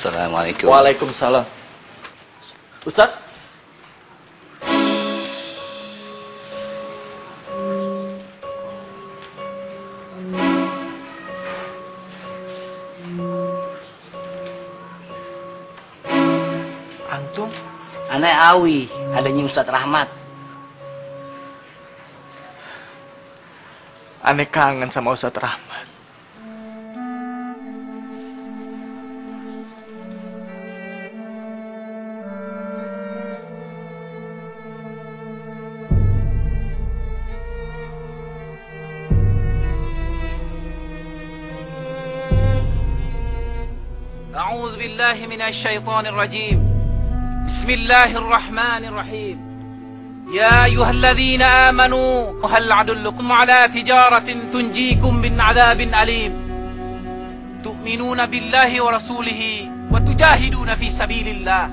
Assalamualaikum. Waalaikumsalam. Ustaz? Antum? Aneh Awi, adanya Ustadz Rahmat. Aneh kangen sama Ustadz Rahmat. أعوذ بالله من الشيطان الرجيم بسم الله الرحمن الرحيم يا أيها الذين آمنوا هل أدلكم على تجارة تنجيكم من عذاب أليم تؤمنون بالله ورسوله وتجاهدون في سبيل الله.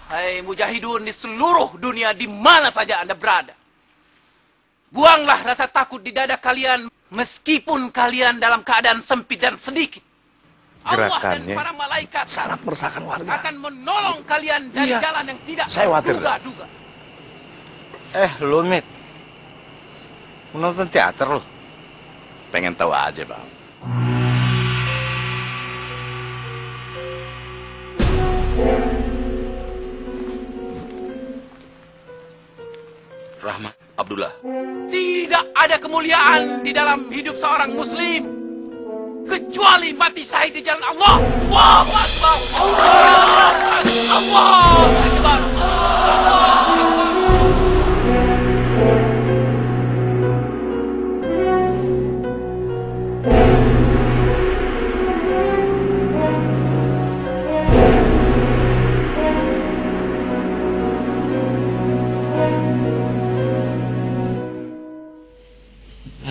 Hai mujahidun di seluruh dunia di mana saja Anda berada, buanglah rasa takut di dada kalian meskipun kalian dalam keadaan sempit dan sedikit. Allah dan para malaikat sangat meresahkan warga. Akan menolong kalian dari jalan yang tidak terduga-duga. Lu Mit, menonton teater lu? Pengen tahu aja bang. Rahmat Abdullah. Tidak ada kemuliaan di dalam hidup seorang muslim kecuali mati syahid di jalan Allah. Allahu Akbar. Allahu Akbar.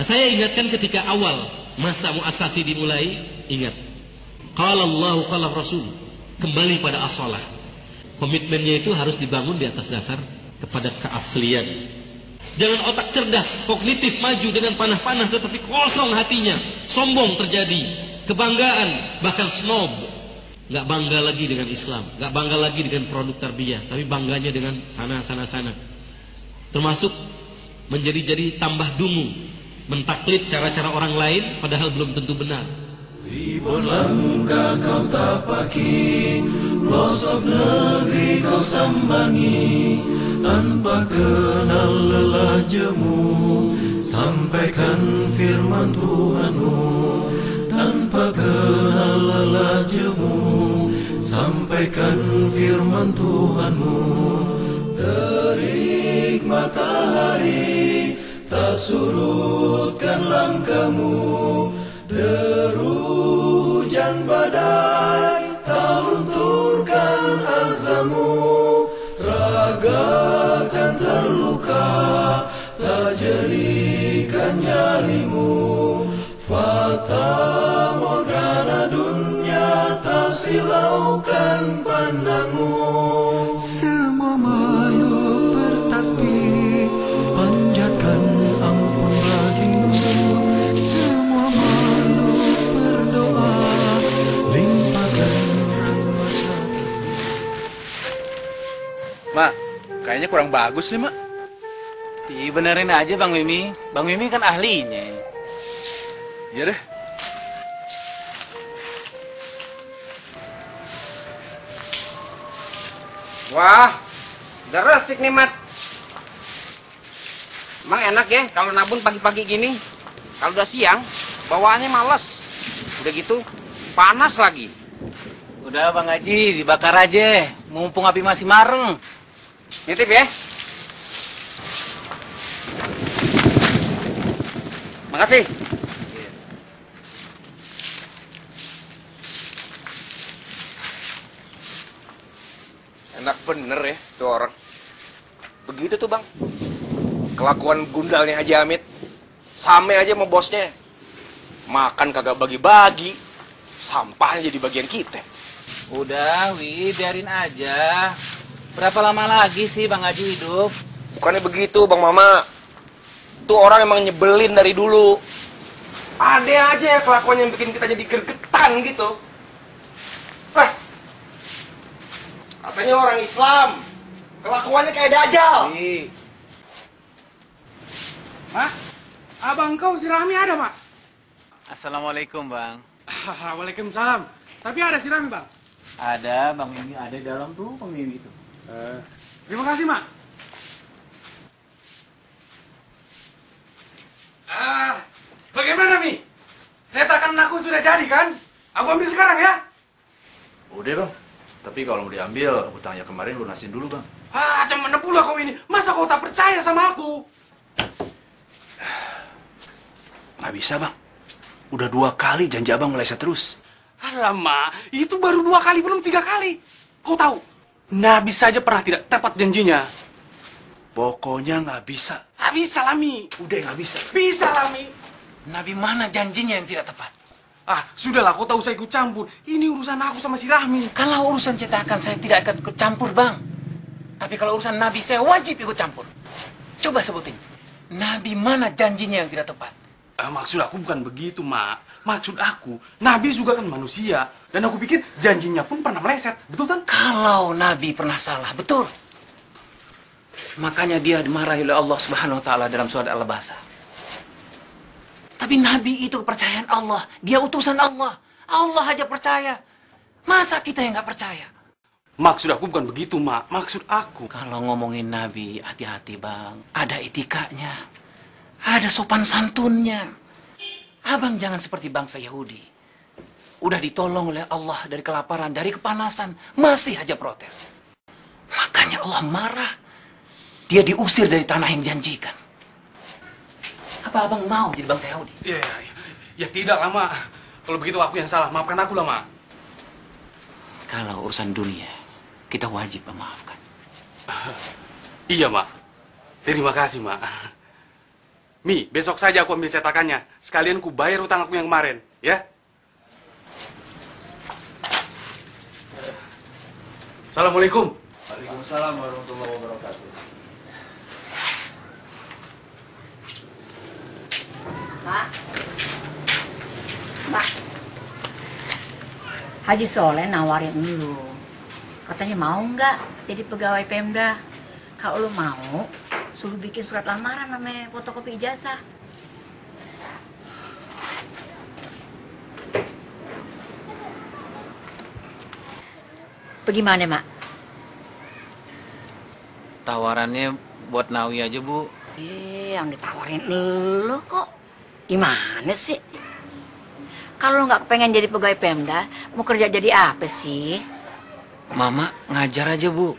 Saya ingatkan ketika awal masa muasasi dimulai, ingat. Qala Allah, qala Rasul. Kembali pada as-shalah. Komitmennya itu harus dibangun di atas dasar kepada keaslian. Jangan otak cerdas, kognitif maju dengan panah-panah tetapi kosong hatinya. Sombong terjadi, kebanggaan, bahkan snob. Gak bangga lagi dengan Islam, gak bangga lagi dengan produk tarbiyah, tapi bangganya dengan sana. Termasuk menjadi tambah dungu, mentaklid cara-cara orang lain padahal belum tentu benar. Ribuan langkah kau tapaki, pelosok negeri kau sambangi, tanpa kenal lelah jemu, sampaikan firman Tuhanmu. Tanpa kenal lelah jemu, sampaikan firman Tuhanmu. Terik matahari tak surutkan langkahmu, deru hujan badai tak lunturkan azammu. Raga kan terluka tak jerikan nyalimu, fata morgana dunia tak silaukan pandangmu. Semua makhluk bertasbih panjatkan ampun bagimu, semua makhluk berdoa limpahkan rahmat atasmu. Mak, kayaknya kurang bagus nih mak. Dibenerin aja Bang Mimi. Bang Mimi kan ahlinya. Iya deh. Wah, udah resik nih Mat. Emang enak ya kalau nabun pagi-pagi gini. Kalau udah siang, bawaannya males. Udah gitu, panas lagi. Udah Bang Haji, dibakar aja. Mumpung api masih mareng. Nitip ya. Makasih. Enak bener ya tuh orang. Begitu tuh bang, kelakuan gundalnya Haji Hamid. Sama aja sama bosnya. Makan kagak bagi-bagi, sampahnya jadi bagian kita. Udah Wi, biarin aja. Berapa lama lagi sih Bang Haji hidup? Bukannya begitu bang Mama. Tuh orang emang nyebelin dari dulu. Ada aja ya kelakuan yang bikin kita jadi gergetan gitu. Wah, katanya orang Islam, kelakuannya kayak dajjal. Mak, abang kau si Rahmi ada, Mak? Assalamualaikum, Bang. Waalaikumsalam. Tapi ada si Rahmi, Bang? Ada, Bang Mimi ada di dalam tuh, Bang Mimi itu. Terima kasih, Mak. Bagaimana, Mi? Setakan aku sudah jadi, kan? Aku ambil sekarang, ya? Udah bang. Tapi kalau mau diambil, utangnya kemarin lunasin dulu bang. Macam mana pula kau ini? Masa kau tak percaya sama aku? Nggak bisa bang. Udah 2 kali janji abang meleset terus. Alamak, itu baru 2 kali, belum 3 kali. Kau tahu, Nabi saja pernah tidak tepat janjinya. Pokoknya nggak bisa. Nggak bisa, Lami. Udah nggak bisa. Bisa, Lami. Nabi mana janjinya yang tidak tepat? Sudahlah, kau tahu saya ikut campur. Ini urusan aku sama si Rahmi. Kalau urusan cetakan saya tidak akan ikut campur, Bang. Tapi kalau urusan Nabi saya wajib ikut campur. Coba sebutin. Nabi mana janjinya yang tidak tepat? Maksud aku bukan begitu, Mak. Maksud aku, Nabi juga kan manusia. Dan aku pikir janjinya pun pernah meleset. Betul kan? Kalau Nabi pernah salah, betul. Makanya dia dimarahi oleh Allah Subhanahu wa taala dalam surat Al-Baqarah. Tapi Nabi itu kepercayaan Allah. Dia utusan Allah. Allah aja percaya. Masa kita yang nggak percaya? Maksud aku bukan begitu, Mak. Maksud aku. Kalau ngomongin Nabi, hati-hati, Bang. Ada etikanya. Ada sopan santunnya. Abang jangan seperti bangsa Yahudi. Udah ditolong oleh Allah dari kelaparan, dari kepanasan. Masih aja protes. Makanya Allah marah. Dia diusir dari tanah yang dijanjikan. Apa abang mau jadi bangsa Yahudi? Ya tidak lah, Mak. Kalau begitu aku yang salah. Maafkan aku lah, Mak. Kalau urusan dunia, kita wajib memaafkan. Iya, Mak. Terima kasih, Mak. Mi, besok saja aku ambil cetakannya. Sekalian ku bayar utang aku yang kemarin, ya? Assalamualaikum. Waalaikumsalam warahmatullahi wabarakatuh. Mbak, Haji Soleh nawarin lu. Katanya mau nggak jadi pegawai Pemda. Kalau lu mau, suruh bikin surat lamaran sama fotokopi ijazah. Bagaimana, Mak? Tawarannya buat Nawi aja, Bu. Yang ditawarin lu kok. Gimana sih? Kalau lu nggak pengen jadi pegawai Pemda, mau kerja jadi apa sih? Mama ngajar aja, Bu.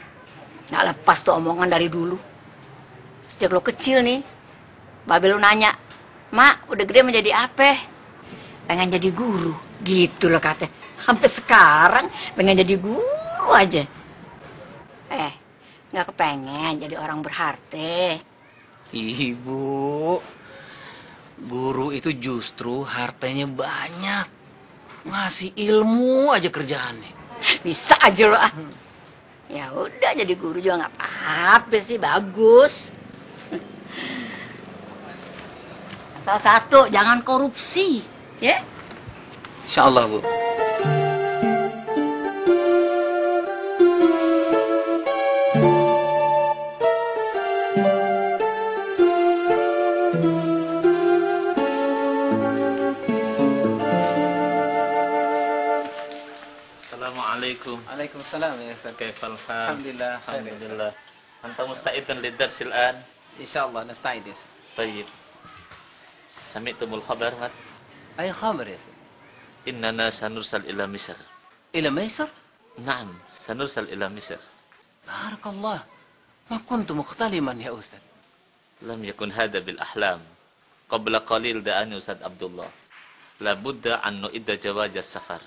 Nggak lepas tuh omongan dari dulu. Sejak lo kecil nih, Babe lu nanya, Mak, udah gede mau jadi apa? Pengen jadi guru. Gitu loh katanya. Sampai sekarang pengen jadi guru aja. Nggak kepengen jadi orang berharta. Ibu, guru itu justru hartanya banyak. Ngasih ilmu aja kerjaannya. Bisa aja lo ah. Ya udah jadi guru juga nggak apa-apa sih, bagus. Salah satu, jangan korupsi, ya? Insya Allah, Bu. Assalamualaikum. Waalaikumsalam ya Ustaz. Kaifal hal? Alhamdulillah. Alhamdulillah. Anta musta'idan lid-dars al-an? Insyaallah nasta'id ya Ustaz. طيب. سمعتم الخبر مات؟ أي خبر يا أخي؟ إننا سنرسل إلى مصر. إلى مصر؟ نعم، سنرسل إلى مصر. بارك الله. ما كنت مختلما يا أستاذ. لم يكن هذا بالأحلام. قبل قليل دعاني أستاذ عبد الله. لابد أن نعد جواز السفر.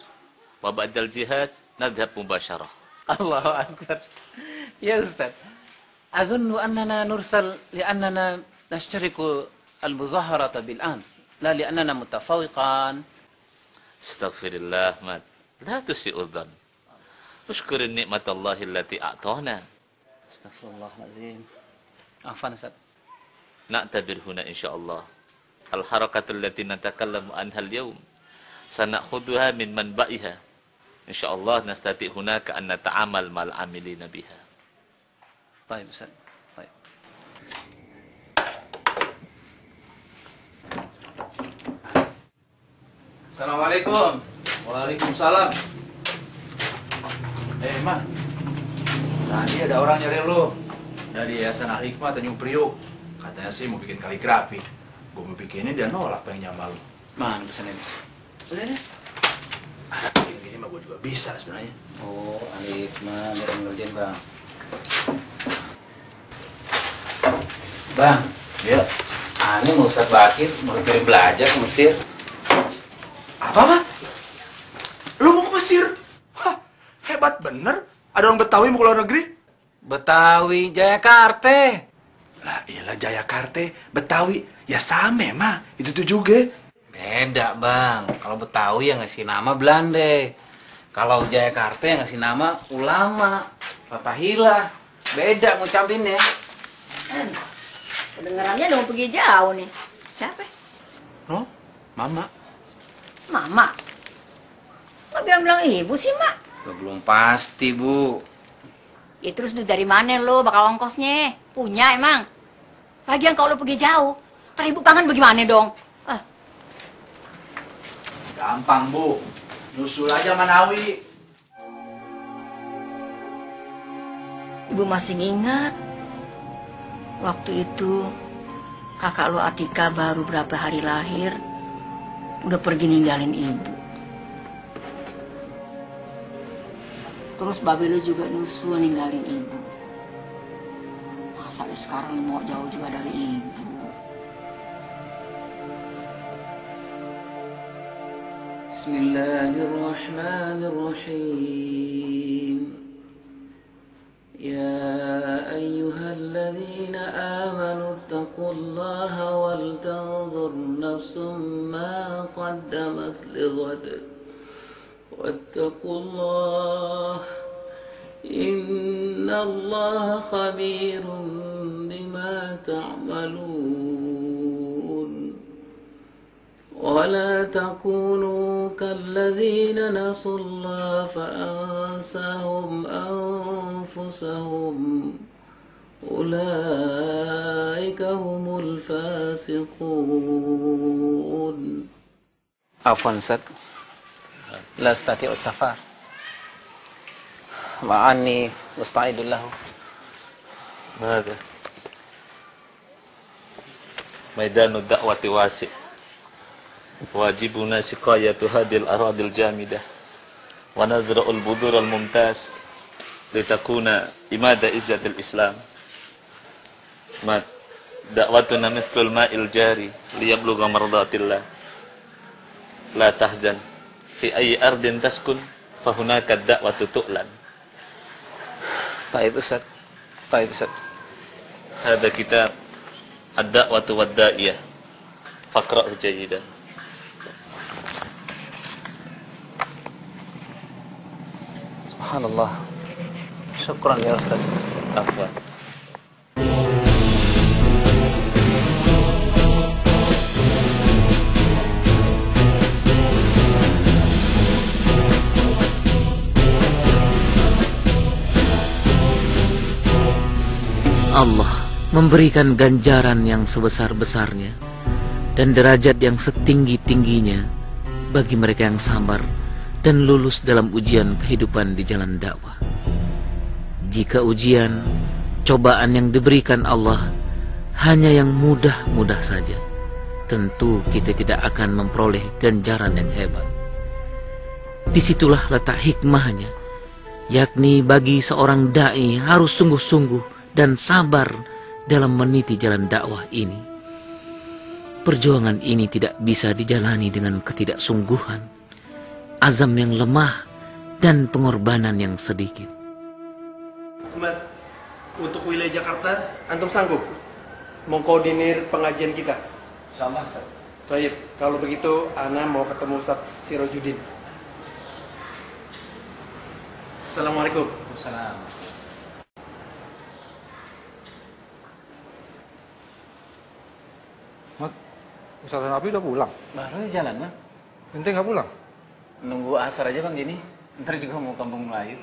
وبعد الجهاز نذهب مباشرة. الله أكبر. يا أستاذ، أظن أننا نرسل لأننا نشترك المظاهرة بالأمس، لا لأننا متفوقان. استغفر الله مات. لا تسيء الظن. اشكر نعمة الله التي أعطانا. استغفر الله العظيم. عفوا أستاذ. na'tabir huna insyaallah. Al-harakatul lati natakallamu anha al-yawm sanakhuduha min manba'iha. Insyaallah nastati hunaka an nata'amal mal amilina biha. Baik, Ustaz. Baik. Assalamualaikum. Waalaikumsalam. Ma, tadi ada orang nyari lo dari Yayasan Al-Hikmah Tanjung Priok. Katanya sih mau bikin kaligrafi. Gue mau bikinnya, dia nolak pengen nyambal lo. Mana pesan ini? Udah deh. Gini mah gue juga bisa sebenarnya. Oh, Alif mah ngerjain Bang. Bang, Ya. aneh mau Ustaz Bakir mau kirim belajar ke Mesir. Apa, mah? Lu mau ke Mesir? Hah, hebat bener. Ada orang Betawi mau ke luar negeri? Betawi, Jayakarta. Lah iyalah Jayakarta, Betawi. Ya sama, mah. Itu tuh juga. Beda, Bang. Kalau Betawi yang ngasih nama Belanda. Kalau Jayakarta yang ngasih nama ulama, Fatahillah. Beda ngucapinnya. Kedengarannya udah mau pergi jauh nih. Siapa? No, Mama. Mama. Nggak bilang-bilang ibu sih, Mak? Belum pasti, Bu. Ya terus duit dari mana lo bakal ongkosnya? Punya emang? Lagian kalau lo pergi jauh, ntar ibu kangen bagaimana dong? Gampang, Bu. Nyusul aja Manawi. Ibu masih ingat waktu itu kakak lo Atika baru berapa hari lahir udah pergi ninggalin ibu. Terus babe lo juga nyusul ninggalin ibu. Masa sekarang lo mau jauh juga dari ibu? Bismillahirrahmanirrahim. يا أيها الذين آمنوا اتقوا الله ولتنظر نفس ما قدمت لغد واتقوا الله إن الله خبير بما تعملون ولا تكونوا كالذين نسوا الله فأنساهم أنفسهم أولئك هم الفاسقون. Afwan, Ustaz. La astati'u safar. Ma'ani musta'idun lahu. Mada? Maidanu da'wati wasi'. Wajibuna siqayatu hadil aradil jamidah wa nazra'ul budurul mumtaz litakuna imada izzatil islam. Mat da'watuna mislul ma'il jari liyablugha mardatillah. La tahzan fi ayyi ardin taskun fahunaka da'watu tu'lan. Taib Ustaz. Taib Ustaz. Hada kitab ad-da'watu wad-da'iyah. Faqra'hu jayidan. Subhanallah. Syukran ya Ustaz. Afwan. Allah memberikan ganjaran yang sebesar-besarnya dan derajat yang setinggi-tingginya bagi mereka yang sabar dan lulus dalam ujian kehidupan di jalan dakwah. Jika ujian, cobaan yang diberikan Allah hanya yang mudah-mudah saja, tentu kita tidak akan memperoleh ganjaran yang hebat. Disitulah letak hikmahnya, yakni bagi seorang da'i harus sungguh-sungguh dan sabar dalam meniti jalan dakwah ini. Perjuangan ini tidak bisa dijalani dengan ketidaksungguhan, azam yang lemah, dan pengorbanan yang sedikit. Ahmad, untuk wilayah Jakarta, antum sanggup mengkoordinir pengajian kita? Insyaallah, Ustaz. Baik, kalau begitu ana mau ketemu Ustaz Sirojudin. Assalamualaikum. Assalamualaikum. Mat, Ustaz dan Abi udah pulang? Baru jalan, Bang. Ente nggak pulang? Nunggu asar aja, Bang, gini. Ntar juga mau kampung Melayu.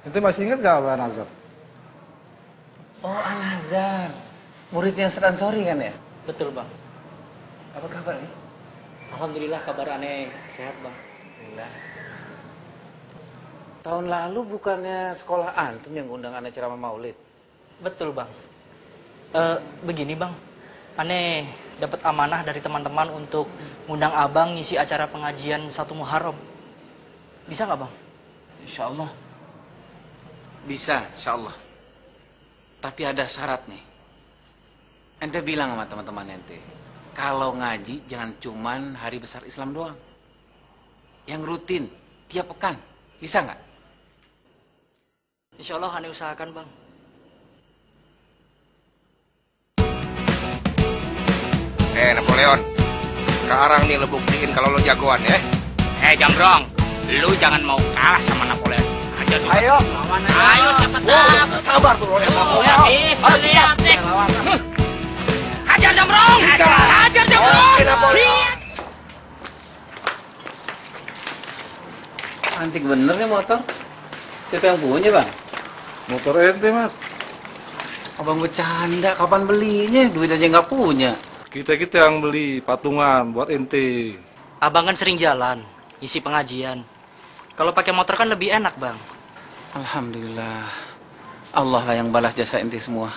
Ente masih ingat gak Abah Nazar? Oh, Al-Azhar. Muridnya Ustaz Ansori kan ya? Betul, Bang. Apa kabar nih? Alhamdulillah kabar aneh sehat, Bang. Alhamdulillah. Tahun lalu bukannya sekolah antum yang ngundang aneh ceramah maulid? Betul, Bang. Begini, Bang. Aneh dapat amanah dari teman-teman untuk ngundang Abang ngisi acara pengajian 1 Muharram. Bisa nggak, Bang? Insya Allah. Bisa, insya Allah. Tapi ada syarat nih. Ente bilang sama teman-teman ente, kalau ngaji jangan cuman hari besar Islam doang. Yang rutin, tiap pekan. Bisa nggak? Insya Allah aneh usahakan, Bang. Napoleon, sekarang nih lo buktiin kalau lo jagoan ya. Jambrong, lu jangan mau kalah sama Napoleon. Ayo, lawan aja. Ayo, siapa tahu. Sabar tuh lo Napoleon. Lihat deh. Hajar Jambrong. Hajar Jambrong. Lihat. Antik bener nih motor. Siapa yang punya, Bang? Motor ente, Mas. Abang bercanda, kapan belinya? Duit aja nggak punya. Kita yang beli patungan buat ente. Abang kan sering jalan, isi pengajian. Kalau pakai motor kan lebih enak, Bang. Alhamdulillah. Allah lah yang balas jasa ente semua.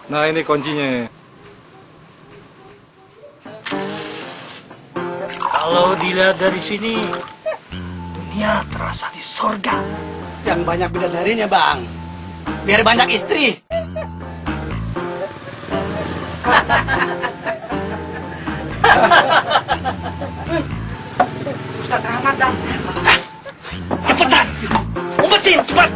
Nah, ini kuncinya. Kalau dilihat dari sini, dunia terasa di sorga. Yang banyak bidadarinya, Bang. Biar banyak istri. Ustaz Ramadan. Cepetan. Umpetin, cepat.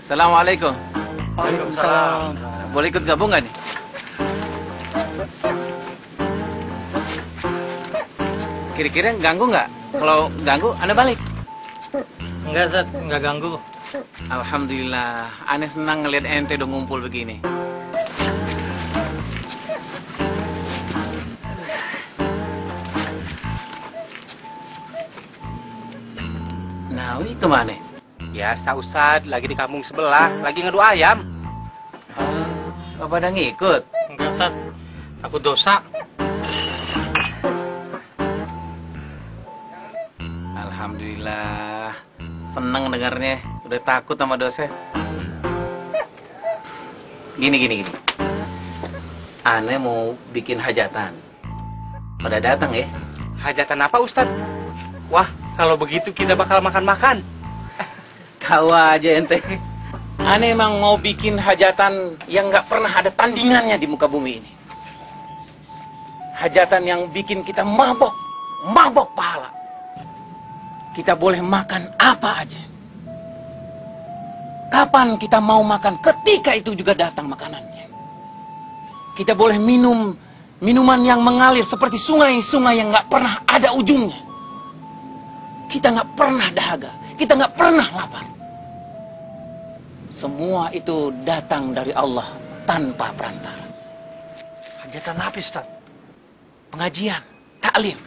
Assalamualaikum. Waalaikumsalam. Boleh ikut gabung nggak nih? Kira-kira ganggu nggak? Kalau ganggu, Anda balik. enggak, Zat, enggak ganggu. Alhamdulillah, aneh senang ngeliat ente udah ngumpul begini. Nawi kemana? Biasa Ustaz, lagi di kampung sebelah, lagi ngadu ayam. Apa pada ngikut? Enggak, Zat. Takut dosa. Alhamdulillah, seneng dengarnya. Udah takut sama dosa. Gini. Aneh mau bikin hajatan. Pada datang ya? Hajatan apa Ustaz? Wah, kalau begitu kita bakal makan-makan. Tahu aja ente. Aneh emang mau bikin hajatan yang nggak pernah ada tandingannya di muka bumi ini. Hajatan yang bikin kita mabok pahala. Kita boleh makan apa aja. Kapan kita mau makan, ketika itu juga datang makanannya. Kita boleh minum minuman yang mengalir seperti sungai-sungai yang nggak pernah ada ujungnya. Kita nggak pernah dahaga, kita nggak pernah lapar. Semua itu datang dari Allah tanpa perantara. Hajatan apa, Ustaz? Pengajian, taklim.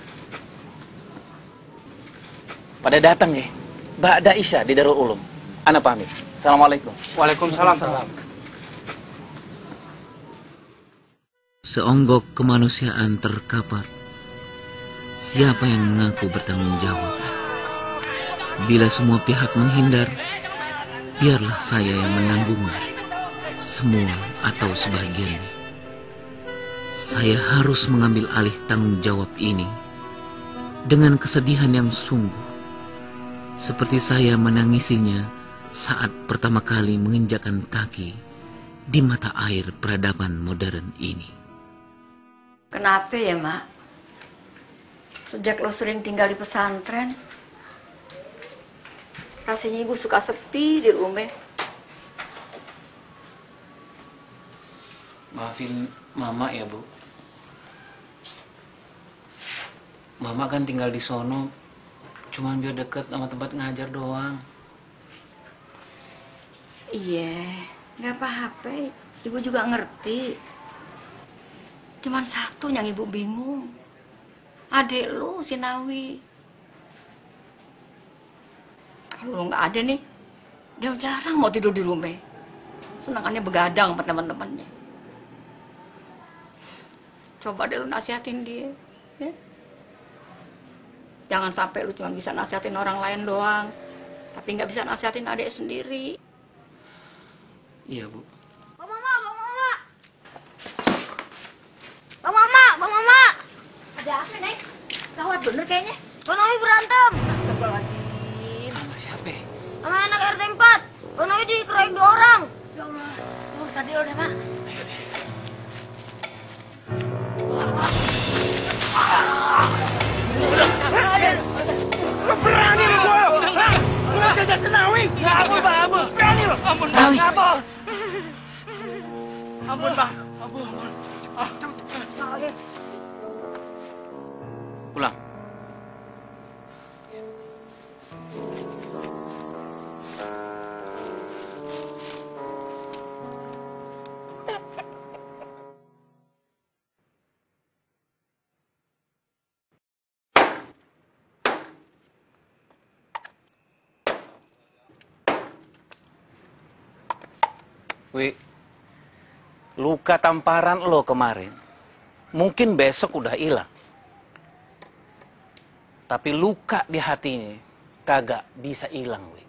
Pada datang ya, ba'da Isya di Darul Ulum. Ana pamit. Assalamualaikum. Waalaikumsalam. Seonggok kemanusiaan terkapar. Siapa yang mengaku bertanggung jawab? Bila semua pihak menghindar, biarlah saya yang menanggungnya. Semua atau sebagiannya. Saya harus mengambil alih tanggung jawab ini dengan kesedihan yang sungguh. Seperti saya menangisinya saat pertama kali menginjakkan kaki di mata air peradaban modern ini. Kenapa ya, Mak? Sejak lo sering tinggal di pesantren, rasanya ibu suka sepi di rumah. Maafin Mama ya, Bu. Mama kan tinggal di sono Cuman biar deket sama tempat ngajar doang. Iya, nggak apa-apa. Ibu juga ngerti. Cuman satu yang ibu bingung. Adik lu, si Nawi. Kalau nggak ada nih, dia jarang mau tidur di rumah. Senangannya begadang sama teman-temannya. Coba deh lu nasihatin dia. Ya? Jangan sampai lu cuma bisa nasihatin orang lain doang. Tapi nggak bisa nasihatin adik sendiri. Iya, Bu. Bang Mama, Bang Mama. Bang Mama, Bang Mama. Ada apa, Nek? Gawat bener kayaknya. Bang Nawi berantem. Astagfirullahaladzim. Sama siapa? Sama anak RT 4. Bang Nawi dikeroyok 2 orang. Ya Allah. Lu usah dulu deh, Mak. Lo berani lo gua? Lo jaga Senawi? Ampun, Bang, ampun. Berani lo. Ampun, Bang. Ampun. Ampun, Bang. Ampun, ampun. Pulang. Wi, luka tamparan lo kemarin, mungkin besok udah hilang. Tapi luka di hatinya kagak bisa hilang, Wi.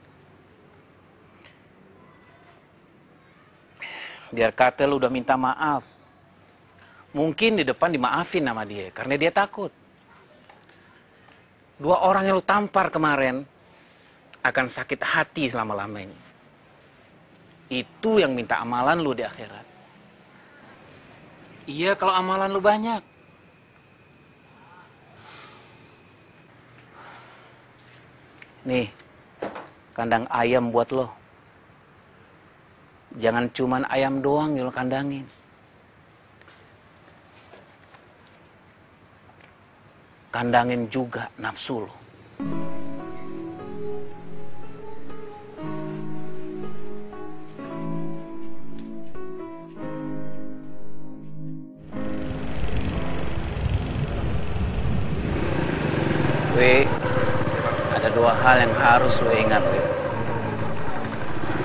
Biar kata lu udah minta maaf, mungkin di depan dimaafin sama dia, karena dia takut. 2 orang yang lu tampar kemarin akan sakit hati selama-lamanya. Itu yang minta amalan lu di akhirat. Iya, kalau amalan lu banyak. Nih, kandang ayam buat lo. Jangan cuman ayam doang yang lo kandangin. Kandangin juga nafsu lo. Wi, ada 2 hal yang harus lo ingat, Wi.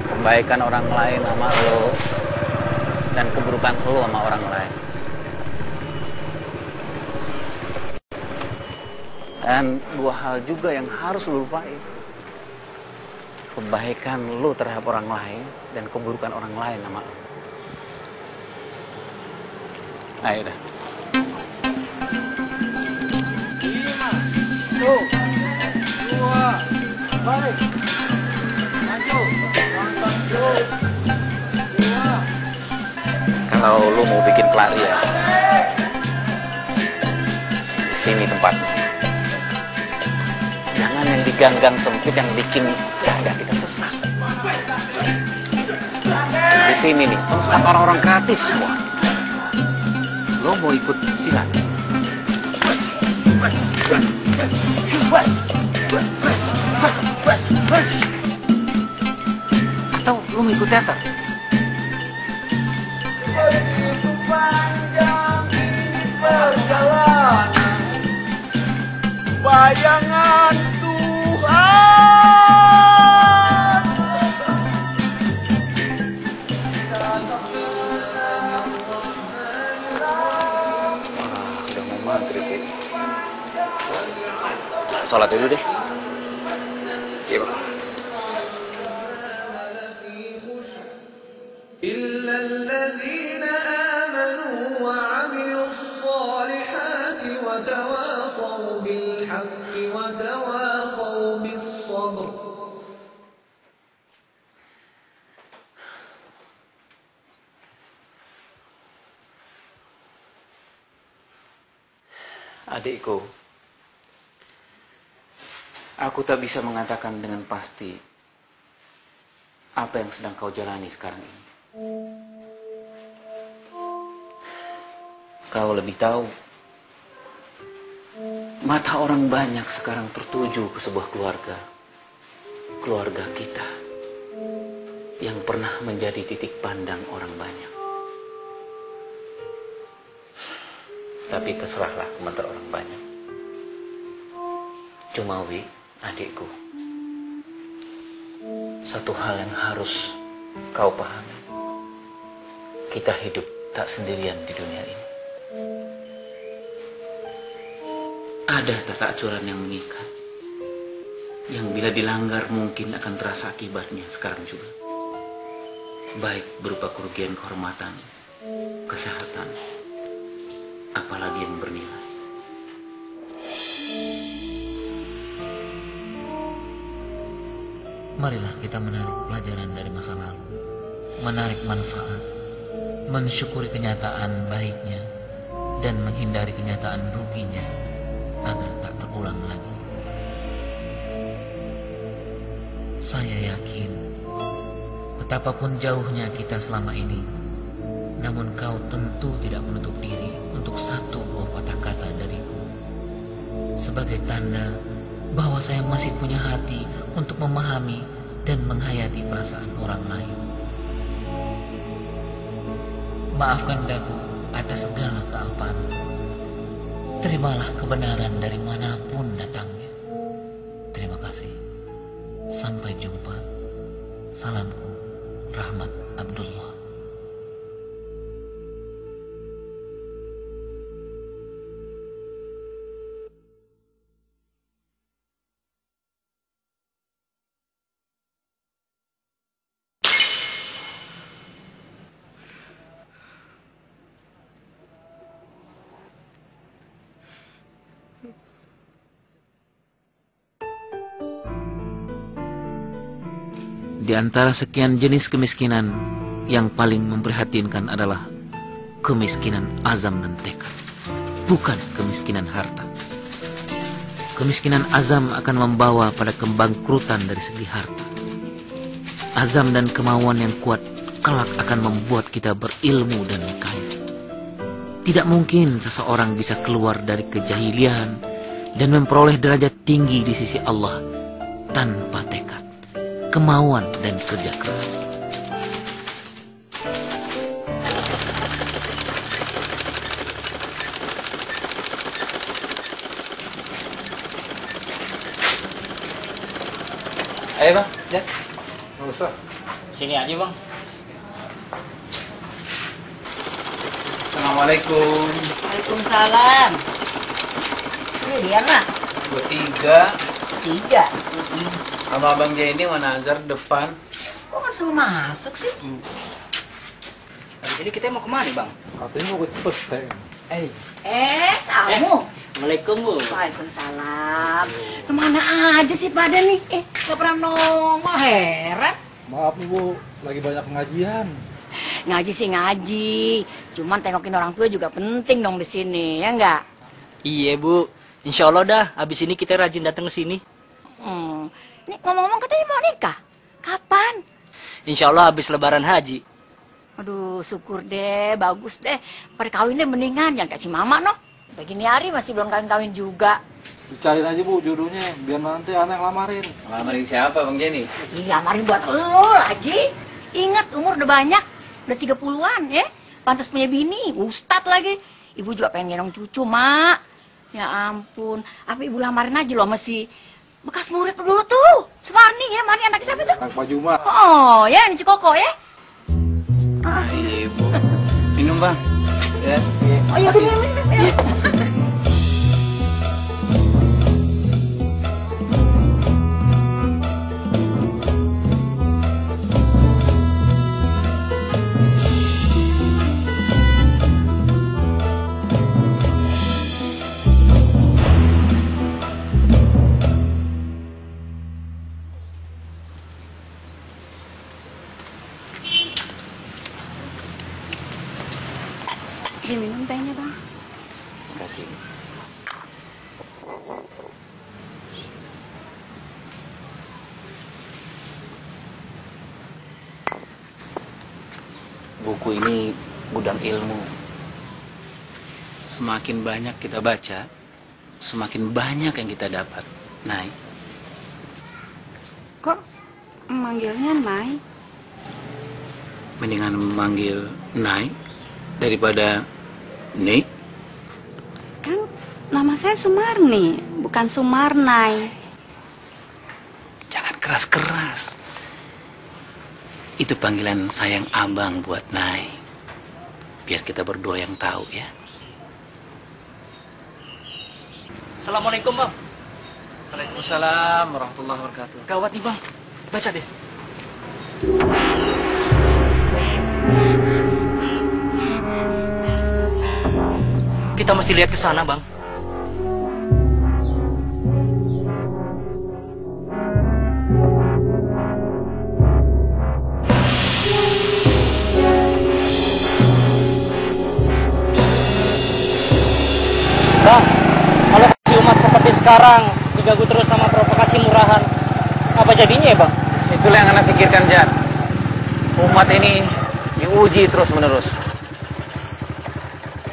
Kebaikan orang lain sama lo, dan keburukan lo sama orang lain. Dan 2 hal juga yang harus lo lupain. Kebaikan lo terhadap orang lain, dan keburukan orang lain sama lo. Ayo dah. 1, 2, balik. Maju. Kalau lu mau bikin pelarian, di sini tempatnya. Jangan yang di gang-gang sempit yang bikin dada kita sesak. Di sini nih, tempat orang-orang kreatif semua. Lo mau ikut silat? Atau lu mau ikut teater? Begitu panjang ini perjalanan, bayangan Tuhan. Udah mau maghrib ya. Sholat dulu deh. Iya, Bang. إلا الذين آمنوا وعملوا الصالحات وتواصوا بالحق وتواصوا بالصبر. Adikku, aku tak bisa mengatakan dengan pasti apa yang sedang kau jalani sekarang ini. Kau lebih tahu Mata orang banyak sekarang tertuju ke sebuah keluarga. Keluarga kita yang pernah menjadi titik pandang orang banyak. Tapi terserahlah komentar orang banyak. Cuma Wi, adikku, satu hal yang harus kau pahami. Kita hidup tak sendirian di dunia ini. Ada tata aturan yang mengikat, yang bila dilanggar mungkin akan terasa akibatnya sekarang juga. Baik berupa kerugian kehormatan, kesehatan, apalagi yang bernilai. Marilah kita menarik pelajaran dari masa lalu, menarik manfaat, mensyukuri kenyataan baiknya, dan menghindari kenyataan ruginya agar tak terulang lagi. Saya yakin betapapun jauhnya kita selama ini, namun kau tentu tidak menutup diri untuk satu buah patah kata dariku sebagai tanda bahwa saya masih punya hati untuk memahami dan menghayati perasaan orang lain. Maafkan daku atas segala kealpaan. Terimalah kebenaran dari manapun datangnya. Terima kasih. Sampai jumpa. Salamku, Rahmat Abdullah. Di antara sekian jenis kemiskinan, yang paling memprihatinkan adalah kemiskinan azam dan tekad, bukan kemiskinan harta. Kemiskinan azam akan membawa pada kebangkrutan dari segi harta. Azam dan kemauan yang kuat kelak akan membuat kita berilmu dan kaya. Tidak mungkin seseorang bisa keluar dari kejahilian dan memperoleh derajat tinggi di sisi Allah tanpa tekad, kemauan dan kerja keras. Ayo bang, Jack. Nggak usah. Sini aja bang. Assalamualaikum. Waalaikumsalam. Ini dia mah. Bertiga. Tiga. Sama Abang Jenny mana Nazar depan. Kok nggak suruh masuk sih? Habis ini kita mau kemana bang? Katanya mau ke Cepete. Kamu. Assalamualaikum bu. Waalaikumsalam. Kemana aja sih pada nih? Gak pernah nongol, heran. Maaf nih bu, lagi banyak pengajian. Ngaji sih ngaji, cuman tengokin orang tua juga penting dong di sini, ya enggak? Iya bu, insya Allah dah. Abis ini kita rajin datang ke sini. Nih ngomong-ngomong katanya mau nikah, kapan? Insya Allah habis Lebaran Haji. Aduh, syukur deh, bagus deh. Pada kawin deh mendingan, jangan kasih mama noh. Begini hari masih belum kawin-kawin juga. Dicariin aja bu jodohnya, biar nanti anak yang lamarin. Lamarin siapa Bang Jenny? Lamarin buat lo lagi. Ingat umur udah banyak, udah 30-an ya. Pantas punya bini, ustad lagi. Ibu juga pengen gendong cucu, mak. Ya ampun, apa ibu lamarin aja loh masih bekas murid dulu tuh. Sumarni ya, Marni anak siapa tuh? Kang Pak Juma. Oh ya, ini Cikoko ya. Ibu. Minum bang. Ya. Oh iya, minum. Diminum tehnya bang. Makasih. Buku ini gudang ilmu. Semakin banyak kita baca, semakin banyak yang kita dapat. Nay. Kok manggilnya Nay? Mendingan manggil Nay daripada Nik. Kan nama saya Sumarni, bukan Sumarnai. Jangan keras-keras. Itu panggilan sayang abang buat Nay. Biar kita berdua yang tahu ya. Assalamualaikum, Bang. Waalaikumsalam warahmatullahi wabarakatuh. Gawat nih, Bang. Baca deh. Kita mesti lihat ke sana, Bang. Bang, kalau kasih umat seperti sekarang diganggu terus sama provokasi murahan, apa jadinya ya, Bang? Itulah yang Anda pikirkan, Jan. Umat ini diuji terus-menerus.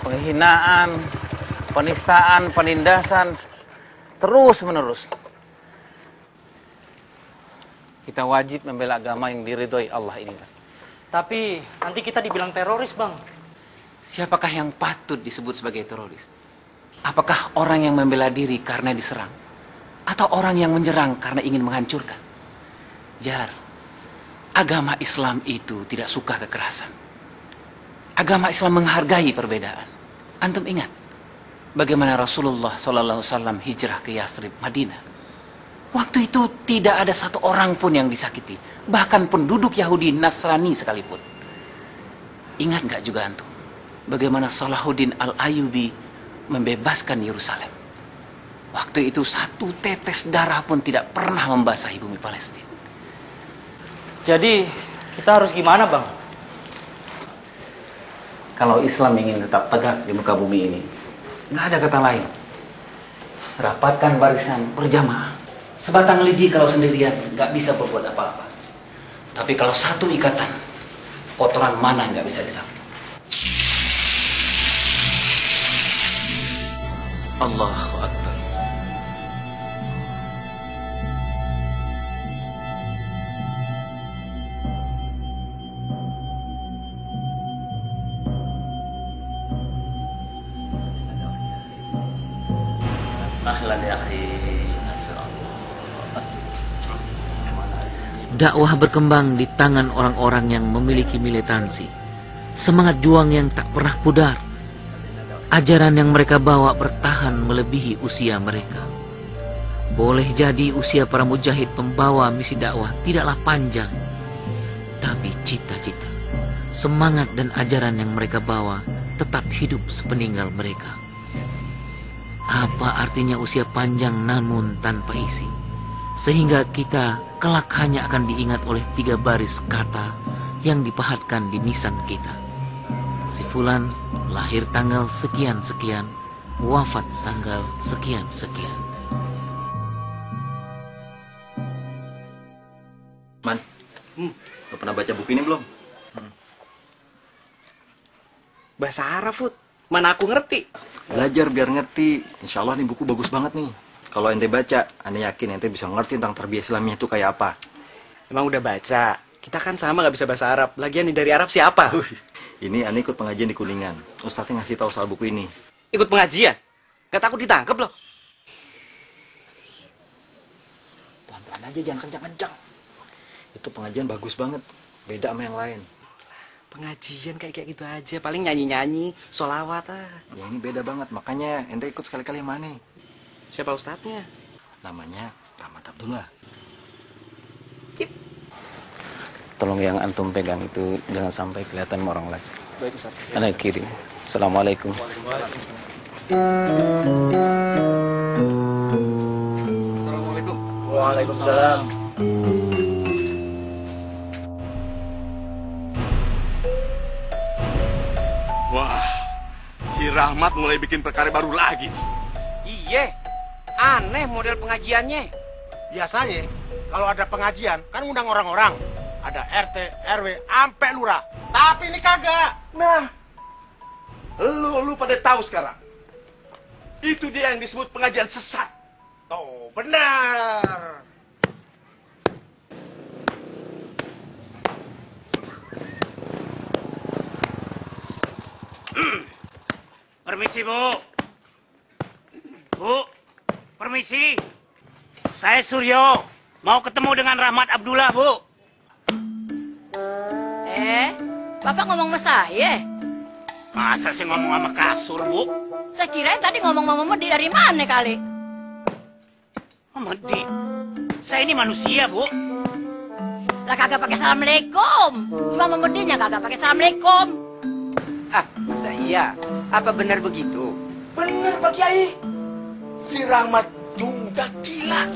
Penghinaan, penistaan, penindasan, terus-menerus. Kita wajib membela agama yang diridhoi Allah ini. Tapi nanti kita dibilang teroris, Bang. Siapakah yang patut disebut sebagai teroris? Apakah orang yang membela diri karena diserang? Atau orang yang menyerang karena ingin menghancurkan? Jar, agama Islam itu tidak suka kekerasan. Agama Islam menghargai perbedaan. Antum ingat bagaimana Rasulullah SAW hijrah ke Yathrib, Madinah. Waktu itu tidak ada satu orang pun yang disakiti. Bahkan penduduk Yahudi Nasrani sekalipun. Ingat gak juga antum bagaimana Salahuddin Al-Ayyubi membebaskan Yerusalem? Waktu itu satu tetes darah pun tidak pernah membasahi bumi Palestina. Jadi kita harus gimana, Bang? Kalau Islam ingin tetap tegak di muka bumi ini, nggak ada kata lain. Rapatkan barisan berjamaah. Sebatang lidi kalau sendirian nggak bisa berbuat apa-apa. Tapi kalau satu ikatan, kotoran mana nggak bisa disapu. Allahu Akbar. Ahlan ya akhi. Dakwah berkembang di tangan orang-orang yang memiliki militansi, semangat juang yang tak pernah pudar. Ajaran yang mereka bawa bertahan melebihi usia mereka. Boleh jadi usia para mujahid pembawa misi dakwah tidaklah panjang, tapi cita-cita, semangat dan ajaran yang mereka bawa tetap hidup sepeninggal mereka. Apa artinya usia panjang namun tanpa isi? Sehingga kita kelak hanya akan diingat oleh 3 baris kata yang dipahatkan di nisan kita. Si fulan lahir tanggal sekian-sekian, wafat tanggal sekian-sekian. Man, lo pernah baca buku ini belum? Bahasa Arab, Fut. Mana aku ngerti. Belajar biar ngerti. Insya Allah nih buku bagus banget nih. Kalau ente baca, ane yakin ente bisa ngerti tentang tarbiyah Islamnya itu kayak apa. Emang udah baca? Kita kan sama gak bisa bahasa Arab. Lagian nih dari Arab siapa? Ini ane ikut pengajian di Kuningan. Ustadznya ngasih tahu soal buku ini. Ikut pengajian? Gak takut ditangkap loh? Pelan-pelan aja, jangan kencang-kencang. Itu pengajian bagus banget. Beda sama yang lain. Pengajian kayak gitu aja. Paling nyanyi-nyanyi, sholawat ah. Ya ini beda banget. Makanya ente ikut sekali-kali yang mana? Siapa ustadznya? Namanya Rahmat Abdullah. Tolong yang antum pegang itu jangan sampai kelihatan sama orang lain. Baik, Ustaz. Anak kiri. Assalamualaikum. Assalamualaikum. Waalaikumsalam. Wah, si Rahmat mulai bikin perkara baru lagi nih. Iya, aneh model pengajiannya. Biasanya kalau ada pengajian kan undang orang-orang. Ada RT, RW, ampe lurah. Tapi ini kagak. Nah, lu pada tahu sekarang. Itu dia yang disebut pengajian sesat. Tuh, benar. Permisi, Bu. Bu, permisi. Saya Suryo. Mau ketemu dengan Rahmat Abdullah, Bu. Bapak ngomong sama saya? Masa sih ngomong sama kasur, Bu? Saya kira tadi ngomong sama Medi dari mana kali? Medi? Saya ini manusia, Bu. Lah kagak pakai assalamualaikum. Cuma Medinya kagak pakai assalamualaikum. Ah, masa iya? Apa benar begitu? Benar, Pak Kiai. Si Rahmat juga gila.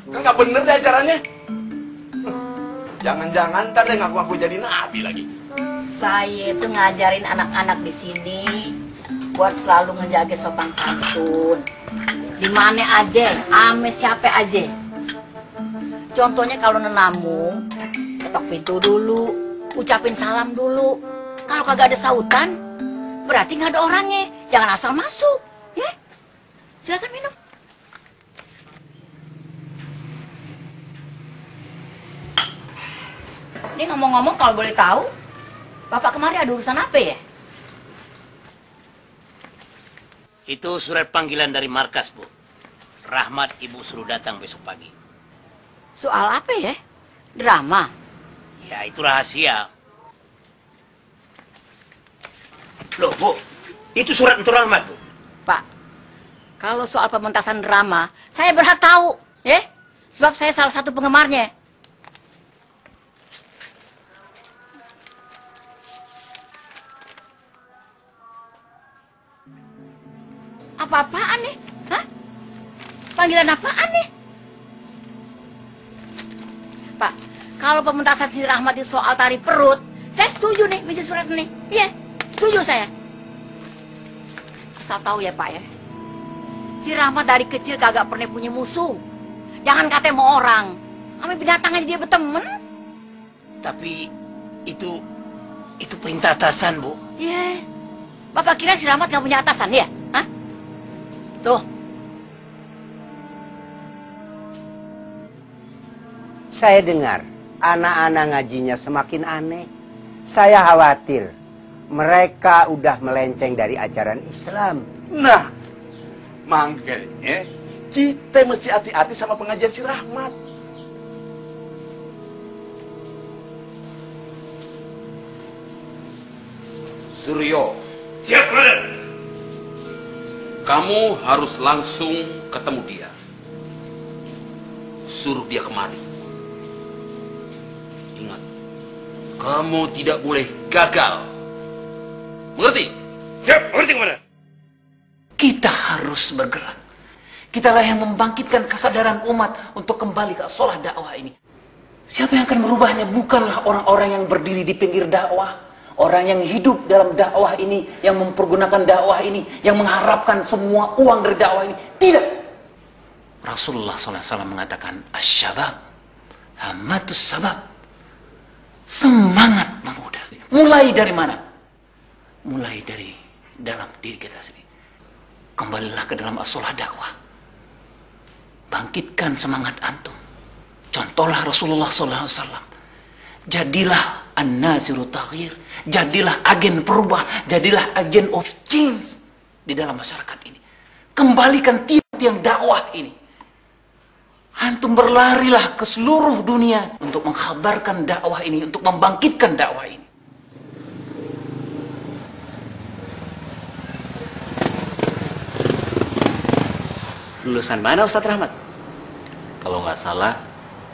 Kagak bener deh acaranya. Jangan-jangan ntar dia ngaku-ngaku jadi nabi lagi. Saya itu ngajarin anak-anak di sini buat selalu ngejaga sopan santun. Di mana aja, ame siapa aja. Contohnya kalau nenamu, ketok pintu dulu, ucapin salam dulu. Kalau kagak ada sautan, berarti nggak ada orangnya. Jangan asal masuk, ya. Silakan minum. Ini ngomong-ngomong kalau boleh tahu, Bapak kemari ada urusan apa ya? Itu surat panggilan dari markas, Bu. Rahmat Ibu suruh datang besok pagi. Soal apa ya? Drama? Ya, itu rahasia. Loh, Bu, itu surat untuk Rahmat, Bu. Pak, kalau soal pementasan drama, saya berhak tahu, ya? Sebab saya salah satu penggemarnya. Apa-apaan nih? Hah? Panggilan apaan nih? Pak, kalau pementasan si Rahmat itu soal tari perut, saya setuju nih, misi surat ini. Iya, setuju saya. Asal tahu ya Pak ya, si Rahmat dari kecil kagak pernah punya musuh. Jangan kata mau orang, sama binatang aja dia berteman. Tapi itu perintah atasan, Bu. Iya, Bapak kira si Rahmat gak punya atasan ya? Hah? Tuh. Saya dengar anak-anak ngajinya semakin aneh. Saya khawatir mereka udah melenceng dari ajaran Islam. Nah, makanya kita mesti hati-hati sama pengajian si Rahmat. Suryo, siap, Brother. Kamu harus langsung ketemu dia. Suruh dia kemari. Ingat, kamu tidak boleh gagal. Mengerti? Siap, mengerti, Komandan. Kita harus bergerak. Kitalah yang membangkitkan kesadaran umat untuk kembali ke asolah dakwah ini. Siapa yang akan merubahnya? Bukanlah orang-orang yang berdiri di pinggir dakwah. Orang yang hidup dalam dakwah ini, yang mempergunakan dakwah ini, yang mengharapkan semua uang dari dakwah ini. Tidak. Rasulullah SAW mengatakan, Asyabab, hamatus sabab. Semangat pemuda. Mulai dari mana? Mulai dari dalam diri kita sendiri. Kembalilah ke dalam asolah dakwah. Bangkitkan semangat antum. Contohlah Rasulullah SAW. Jadilah an-nasiru taghir. Jadilah agen perubah. Jadilah agen of change di dalam masyarakat ini. Kembalikan tiang-tiang dakwah ini. Antum berlarilah ke seluruh dunia untuk menghabarkan dakwah ini, untuk membangkitkan dakwah ini. Lulusan mana Ustadz Rahmat? Kalau nggak salah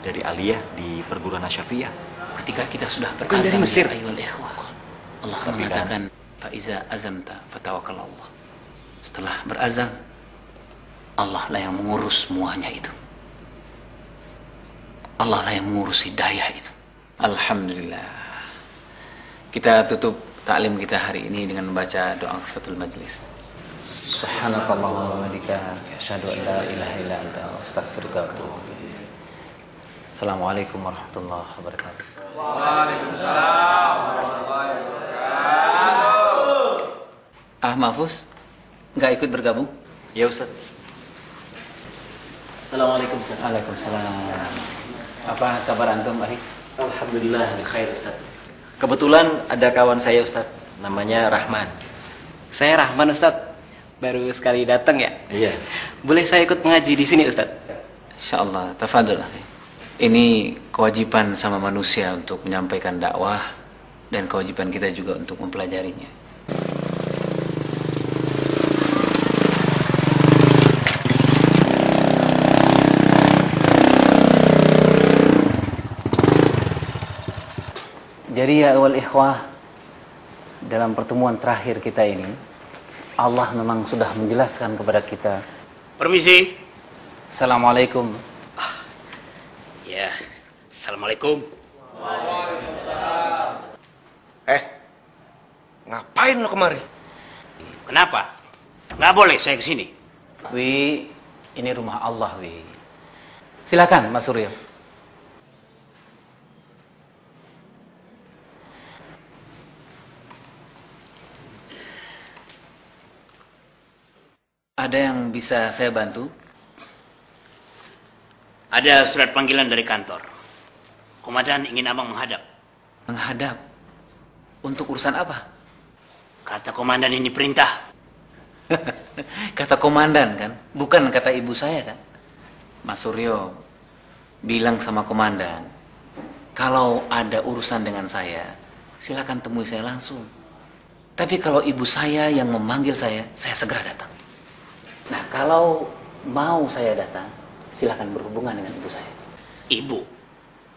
dari aliyah di perguruan Asyafiyah. Ketika kita sudah Bukan dari Mesir. Allah mengatakan, Faiza azamta fatawakkal Allah. Setelah berazam, Allah lah yang mengurus semuanya itu. Allah lah yang mengurus hidayah itu. Alhamdulillah. Kita tutup taklim kita hari ini dengan membaca doa kafatul majlis. Subhanakallahumma wa bihamdika asyhadu an la ilaha illa anta astaghfiruka wa atubu ilaik. Assalamualaikum warahmatullahi wabarakatuh. Waalaikumsalam warahmatullahi wabarakatuh. Mahfuz nggak ikut bergabung? Ya Ustaz. Assalamualaikum Ustaz. Waalaikumsalam. Apa kabar antum, Ari? Alhamdulillah, khair Ustaz. Kebetulan ada kawan saya Ustaz, namanya Rahman. Saya Rahman Ustaz. Baru sekali datang ya? Iya. Boleh saya ikut mengaji di sini Ustaz? Insyaallah, tafadhol. Ini kewajiban sama manusia untuk menyampaikan dakwah dan kewajiban kita juga untuk mempelajarinya. Jadi ya awal ikhwah, dalam pertemuan terakhir kita ini, Allah memang sudah menjelaskan kepada kita. Permisi. Assalamualaikum. Ya, assalamualaikum. Ngapain lo kemari? Kenapa? Nggak boleh saya kesini. Wi, ini rumah Allah, Wi. Silakan, Mas Suryo. Ada yang bisa saya bantu? Ada surat panggilan dari kantor. Komandan ingin abang menghadap. Menghadap? Untuk urusan apa? Kata komandan ini perintah. Kata komandan kan? Bukan kata ibu saya kan? Mas Suryo bilang sama komandan, kalau ada urusan dengan saya, silakan temui saya langsung. Tapi kalau ibu saya yang memanggil saya segera datang. Nah, kalau mau saya datang, silakan berhubungan dengan ibu saya. Ibu?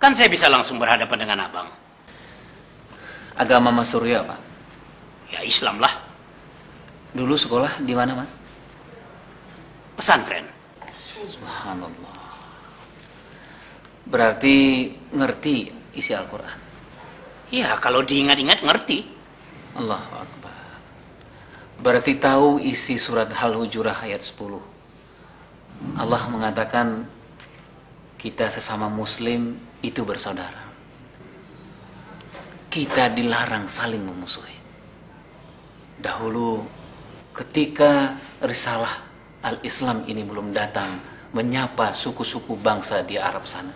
Kan saya bisa langsung berhadapan dengan abang. Agama Mas Suryo apa? Ya Islam lah. Dulu sekolah di mana, Mas? Pesantren. Subhanallah. Berarti ngerti isi Al-Quran? Ya, kalau diingat-ingat ngerti. Allahu Akbar. Berarti tahu isi surat Al-Hujurat ayat 10. Allah mengatakan kita sesama muslim itu bersaudara. Kita dilarang saling memusuhi. Dahulu ketika risalah Al-Islam ini belum datang menyapa suku-suku bangsa di Arab sana,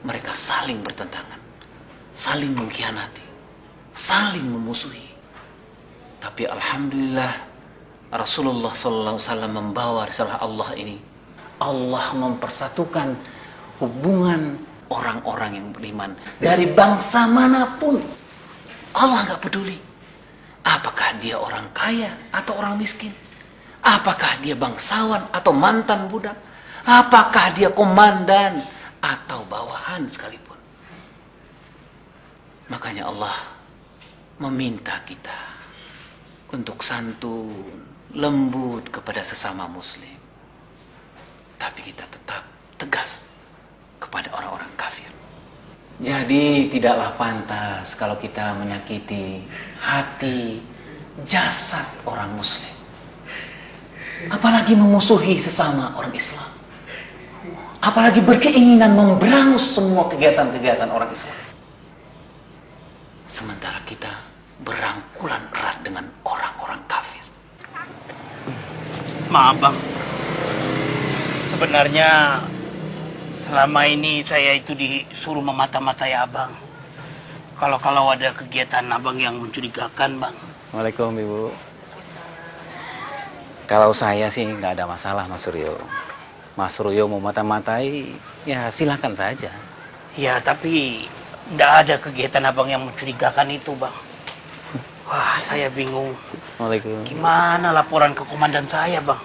mereka saling bertentangan, saling mengkhianati, saling memusuhi. Tapi alhamdulillah Rasulullah SAW membawa risalah Allah ini. Allah mempersatukan hubungan orang-orang yang beriman dari bangsa manapun. Allah gak peduli apakah dia orang kaya atau orang miskin, apakah dia bangsawan atau mantan budak, apakah dia komandan atau bawahan sekalipun. Makanya Allah meminta kita untuk santun, lembut kepada sesama muslim. Tapi kita tetap tegas kepada orang-orang kafir. Jadi tidaklah pantas kalau kita menyakiti hati, jasad orang muslim. Apalagi memusuhi sesama orang Islam. Apalagi berkeinginan memberangus semua kegiatan-kegiatan orang Islam. Sementara kita berangkulan erat dengan orang-orang kafir. Maaf bang, sebenarnya selama ini saya itu disuruh memata-matai abang. Kalau ada kegiatan abang yang mencurigakan bang. Waalaikumsalam Ibu. Kalau saya sih nggak ada masalah Mas Suryo. Mas Suryo mau mata-matai, ya silakan saja. Ya tapi nggak ada kegiatan abang yang mencurigakan itu bang. Wah, saya bingung. Waalaikumsalam. Gimana laporan ke komandan saya, Bang?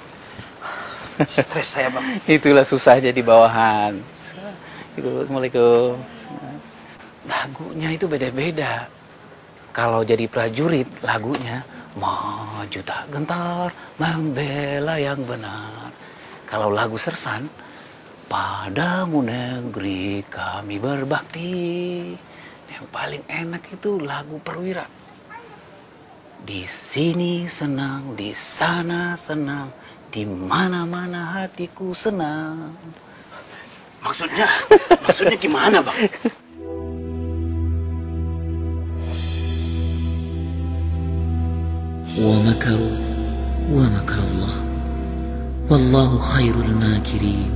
Stres saya, Bang. Itulah susah jadi bawahan. Assalamualaikum. Lagunya itu beda-beda. Kalau jadi prajurit, lagunya maju tak gentar, membela yang benar. Kalau lagu sersan, padamu negeri kami berbakti. Yang paling enak itu lagu perwira. Di sini senang, di sana senang, di mana-mana hatiku senang. Maksudnya gimana, Bang? Wa makaru wa makarallah Wallahu khairul makirin.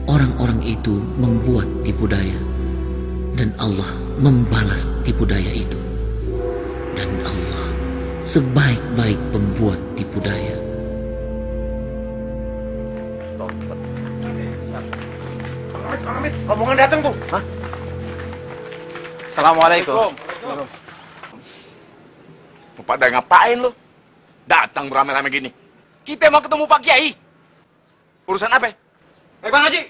Orang-orang itu membuat tipu daya, dan Allah membalas tipu daya itu. Dan Allah sebaik-baik pembuat tipu daya. Amit, rombongan datang tuh. Hah? Assalamualaikum. Pada ngapain lu? Datang beramai-ramai gini. Kita mau ketemu Pak Kiai. Urusan apa? Bang Haji,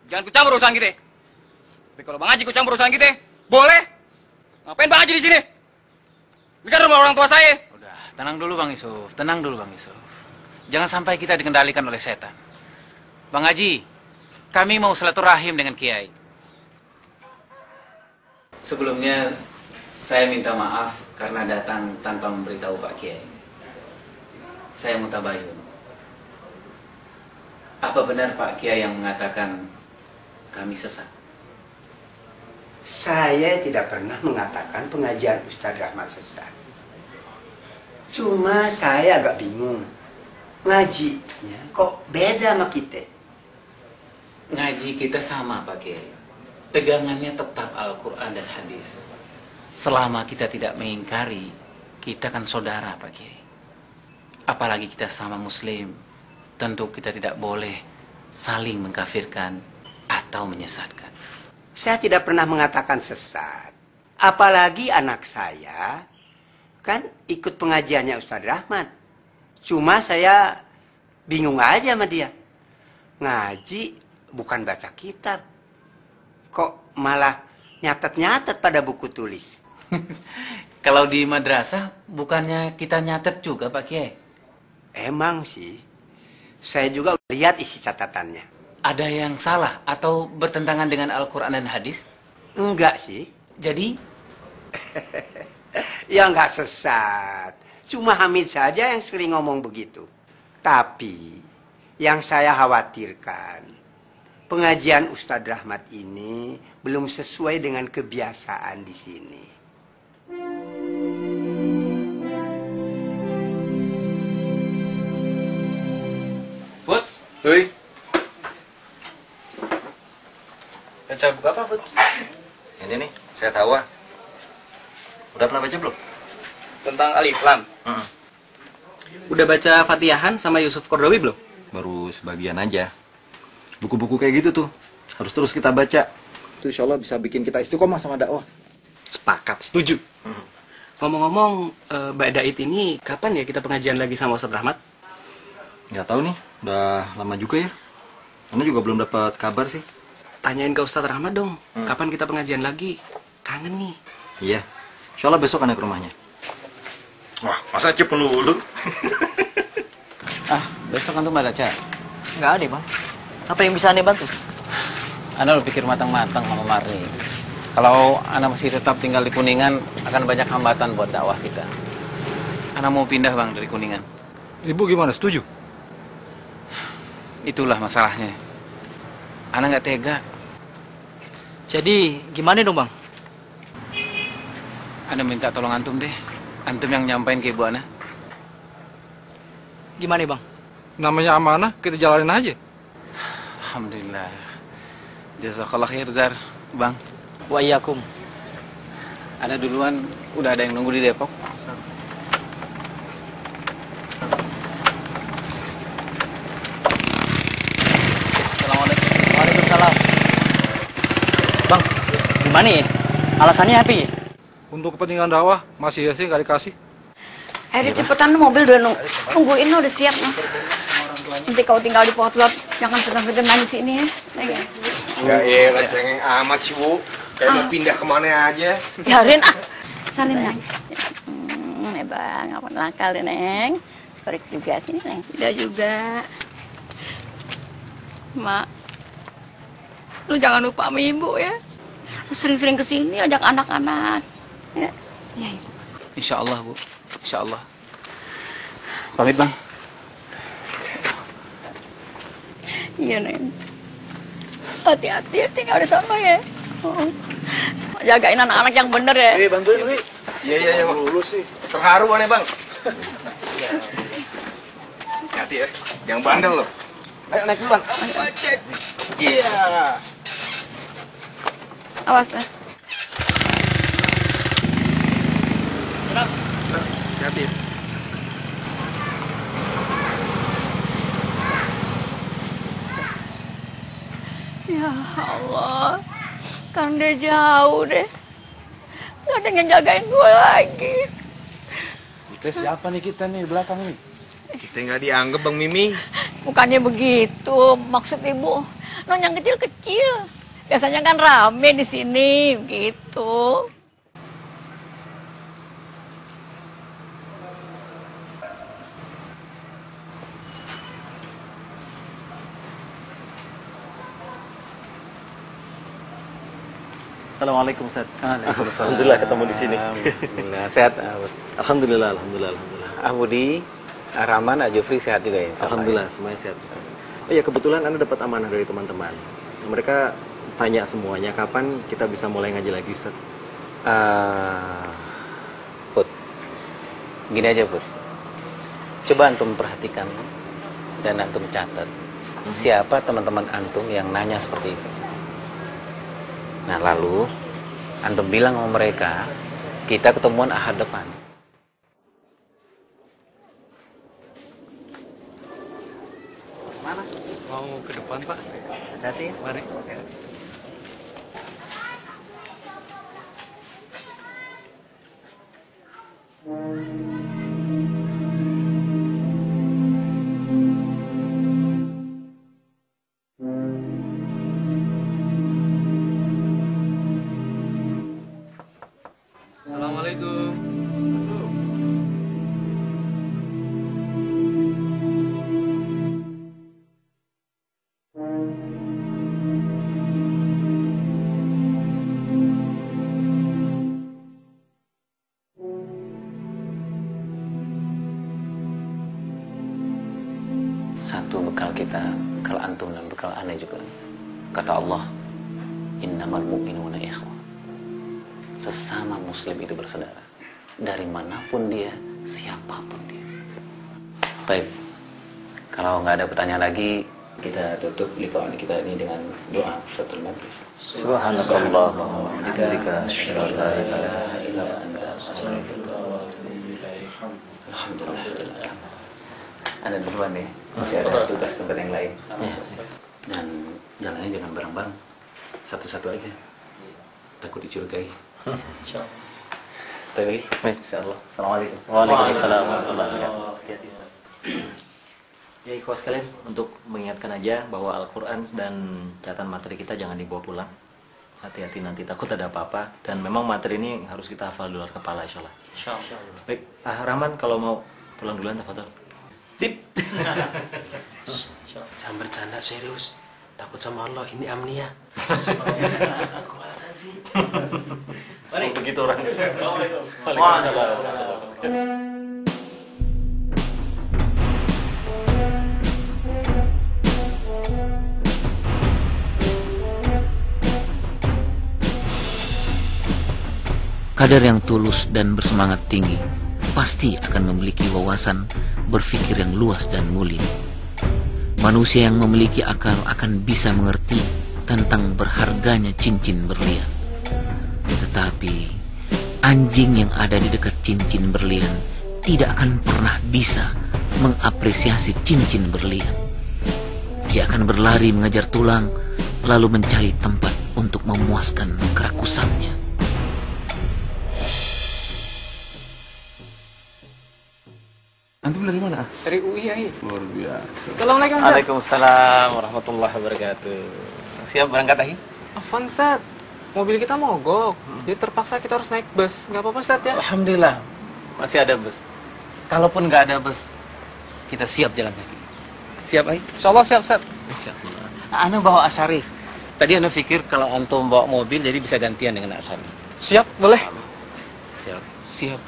jangan ikut campur urusan kita. Tapi kalau Bang Haji ikut campur urusan kita, boleh. Ngapain Bang Haji di sini? Ini kan rumah orang tua saya. Udah, tenang dulu Bang Yusuf. Tenang dulu Bang Yusuf. Jangan sampai kita dikendalikan oleh setan. Bang Haji, kami mau silaturahim dengan Kiai. Sebelumnya, saya minta maaf karena datang tanpa memberitahu Pak Kiai. Saya mutabayun. Apa benar Pak Kiai yang mengatakan kami sesat? Saya tidak pernah mengatakan pengajian Ustadz Rahmat sesat. Cuma saya agak bingung. Ngajinya kok beda sama kita? Ngaji kita sama Pak Kiai. Pegangannya tetap Al-Quran dan hadis. Selama kita tidak mengingkari, kita kan saudara Pak Kiai. Apalagi kita sama Muslim, tentu kita tidak boleh saling mengkafirkan atau menyesatkan. Saya tidak pernah mengatakan sesat. Apalagi anak saya kan ikut pengajiannya Ustadz Rahmat. Cuma saya bingung aja sama dia. Ngaji bukan baca kitab. Kok malah nyatet-nyatet pada buku tulis? Kalau di madrasah, bukannya kita nyatet juga Pak Kiai? Emang sih. Saya juga lihat isi catatannya. Ada yang salah atau bertentangan dengan Al-Quran dan hadis? Enggak sih. Jadi? Ya enggak sesat. Cuma Hamid saja yang sering ngomong begitu. Tapi yang saya khawatirkan, pengajian Ustadz Rahmat ini belum sesuai dengan kebiasaan di sini. Futs, Hei. baca buku apa, Futs? Ini nih, saya tahu. Udah pernah baca belum? Tentang Al-Islam. Udah baca Fatihahan sama Yusuf Qaradawi belum? Baru sebagian aja. Buku-buku kayak gitu tuh harus terus kita baca. Itu insya Allah bisa bikin kita istiqomah sama dakwah. Sepakat, setuju. Ngomong-ngomong, Mbak Daid ini kapan ya kita pengajian lagi sama Ustadz Rahmat? Nggak tahu nih, udah lama juga ya. Anda juga belum dapat kabar sih. Tanyain ke Ustadz Rahmat dong, kapan kita pengajian lagi? Kangen nih. Iya, insya Allah besok Anda ke rumahnya. Wah, masa Cip melulu? Besok kan tuh Mbak Daca. Nggak ada, Bang. Apa yang bisa Anda bantu? Anda lo pikir matang-matang sama Marni. Kalau Anda masih tetap tinggal di Kuningan, akan banyak hambatan buat dakwah kita. Anda mau pindah Bang dari Kuningan. Ibu gimana, setuju? Itulah masalahnya. Anda nggak tega. Jadi gimana dong, Bang? Anda minta tolong Antum deh. Antum yang nyampain ke Ibu Ana. Gimana, Bang? Namanya amanah, kita jalanin aja. Alhamdulillah. Jazakallah khair, Zar. Bang. Wa iyyakum. Anda duluan, udah ada yang nunggu di Depok. Assalamualaikum. Waalaikumsalam. Bang, gimana ya? Alasannya apa ya? Untuk kepentingan dakwah, masih ya sih nggak dikasih. Ayo cepetan, mobil udah nungguin udah siap noh. Nanti kau tinggal di potlot, jangan segan-segan main di sini ya. Ya elah, cengeng amat sih, Bu. Kayak mau pindah kemana aja. Biarin salin Neng. Bang, apa nakal deh Neng. Korek juga sini Neng. Tidak juga. Mak, lu jangan lupa sama Ibu ya. Lu sering-sering kesini ajak anak-anak. Ya, ya Ibu. Insya Allah Bu, Insya Allah. Pamit Bang. Iya Neng. Hati-hati tinggal di sana ya. Jagain anak-anak yang bener ya. Bantuin, Wi. Iya, Bang. Lulus sih. Terharu aneh, Bang. Hati-hati ya. Yang bandel loh. Ayo naik duluan. Iya. Awas ya. Hati-hati ya. Ya Allah, kan dia jauh deh. Gak ada yang jagain gue lagi. Kita siapa nih kita nih di belakang nih? Kita nggak dianggap Bang Mimi. Bukannya begitu, maksud ibu. Non yang kecil-kecil. Biasanya kan rame di sini, gitu. Assalamualaikum, Ustaz. Alhamdulillah ketemu di sini. Alhamdulillah sehat. Alhamdulillah. Budi, Rahman, Jufri sehat juga ya? Alhamdulillah semuanya sehat, Ustaz. Oh ya, kebetulan Anda dapat amanah dari teman-teman. Mereka tanya semuanya kapan kita bisa mulai ngaji lagi, Ustaz. Put, gini aja Put. Coba antum perhatikan dan antum catat siapa teman-teman antum yang nanya seperti itu. Nah lalu antum bilang sama mereka, kita ketemuan Ahad depan. Mana? Mau ke depan, Pak. Hati-hati. Mari. Assalamualaikum. Satu bekal kita, bekal antum dan bekal aneh juga. Kata Allah, innamal mu'minuna ikhwah. Sesama muslim itu bersaudara. Dari manapun dia, siapapun dia. Baik, kalau nggak ada pertanyaan lagi, kita tutup liputan kita ini dengan doa Fathul Majlis. Subhanakallah wa bihamdika asyhadu an la ilaha illa anta astaghfiruka wa atubu ilaik. Alhamdulillah. Anda duluan ya, masih ada tugas tempat yang lain. Dan jalannya jangan bareng-bareng, satu-satu aja. Takut dicurigai. Insyaallah. Baik, insyaallah. Assalamualaikum. Waalaikumsalam warahmatullahi wabarakatuh. Ya ikhwas sekalian, untuk mengingatkan aja bahwa Al-Quran dan catatan materi kita jangan dibawa pulang. Hati-hati nanti takut ada apa-apa. Dan memang materi ini harus kita hafal di luar kepala insyaallah. Insyaallah. Baik, Rahman kalau mau pulang duluan tafadhol. Sip. Jangan bercanda serius. Takut sama Allah, ini amnia. Oh, begitu orang. Waalaikumsalam. Kader yang tulus dan bersemangat tinggi pasti akan memiliki wawasan berpikir yang luas dan mulia. Manusia yang memiliki akal akan bisa mengerti tentang berharganya cincin berlian. Tetapi anjing yang ada di dekat cincin berlian tidak akan pernah bisa mengapresiasi cincin berlian. Dia akan berlari mengejar tulang, lalu mencari tempat untuk memuaskan kerakusannya. Antum dari mana? Dari UI ya. Luar biasa. Assalamualaikum, Ustaz. Waalaikumsalam warahmatullahi wabarakatuh. Siap berangkat lagi? Afwan, Ustaz. Mobil kita mogok. Jadi terpaksa kita harus naik bus. Nggak apa-apa, Ustaz ya? Alhamdulillah. Masih ada bus. Kalaupun nggak ada bus, kita siap jalan kaki. Siap, Ai? Insyaallah siap, Ustaz. Insyaallah. Ana bawa Asyarif. Tadi Ana pikir kalau antum bawa mobil jadi bisa gantian dengan Asyarif. Siap, boleh. Siap. Siap.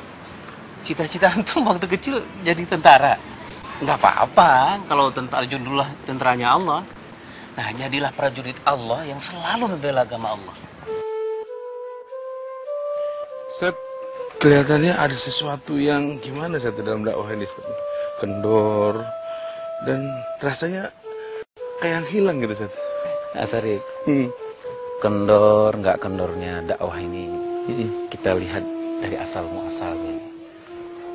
Cita-cita antum waktu kecil jadi tentara. Nggak apa-apa kalau tentara judullah tentaranya Allah. Nah, jadilah prajurit Allah yang selalu membela agama Allah. Set, kelihatannya ada sesuatu yang gimana Set dalam dakwah ini Set? Kendor, Dan rasanya kayak yang hilang gitu, Ustaz. Asari, kendor nggak kendornya dakwah ini, kita lihat dari asal muasalnya.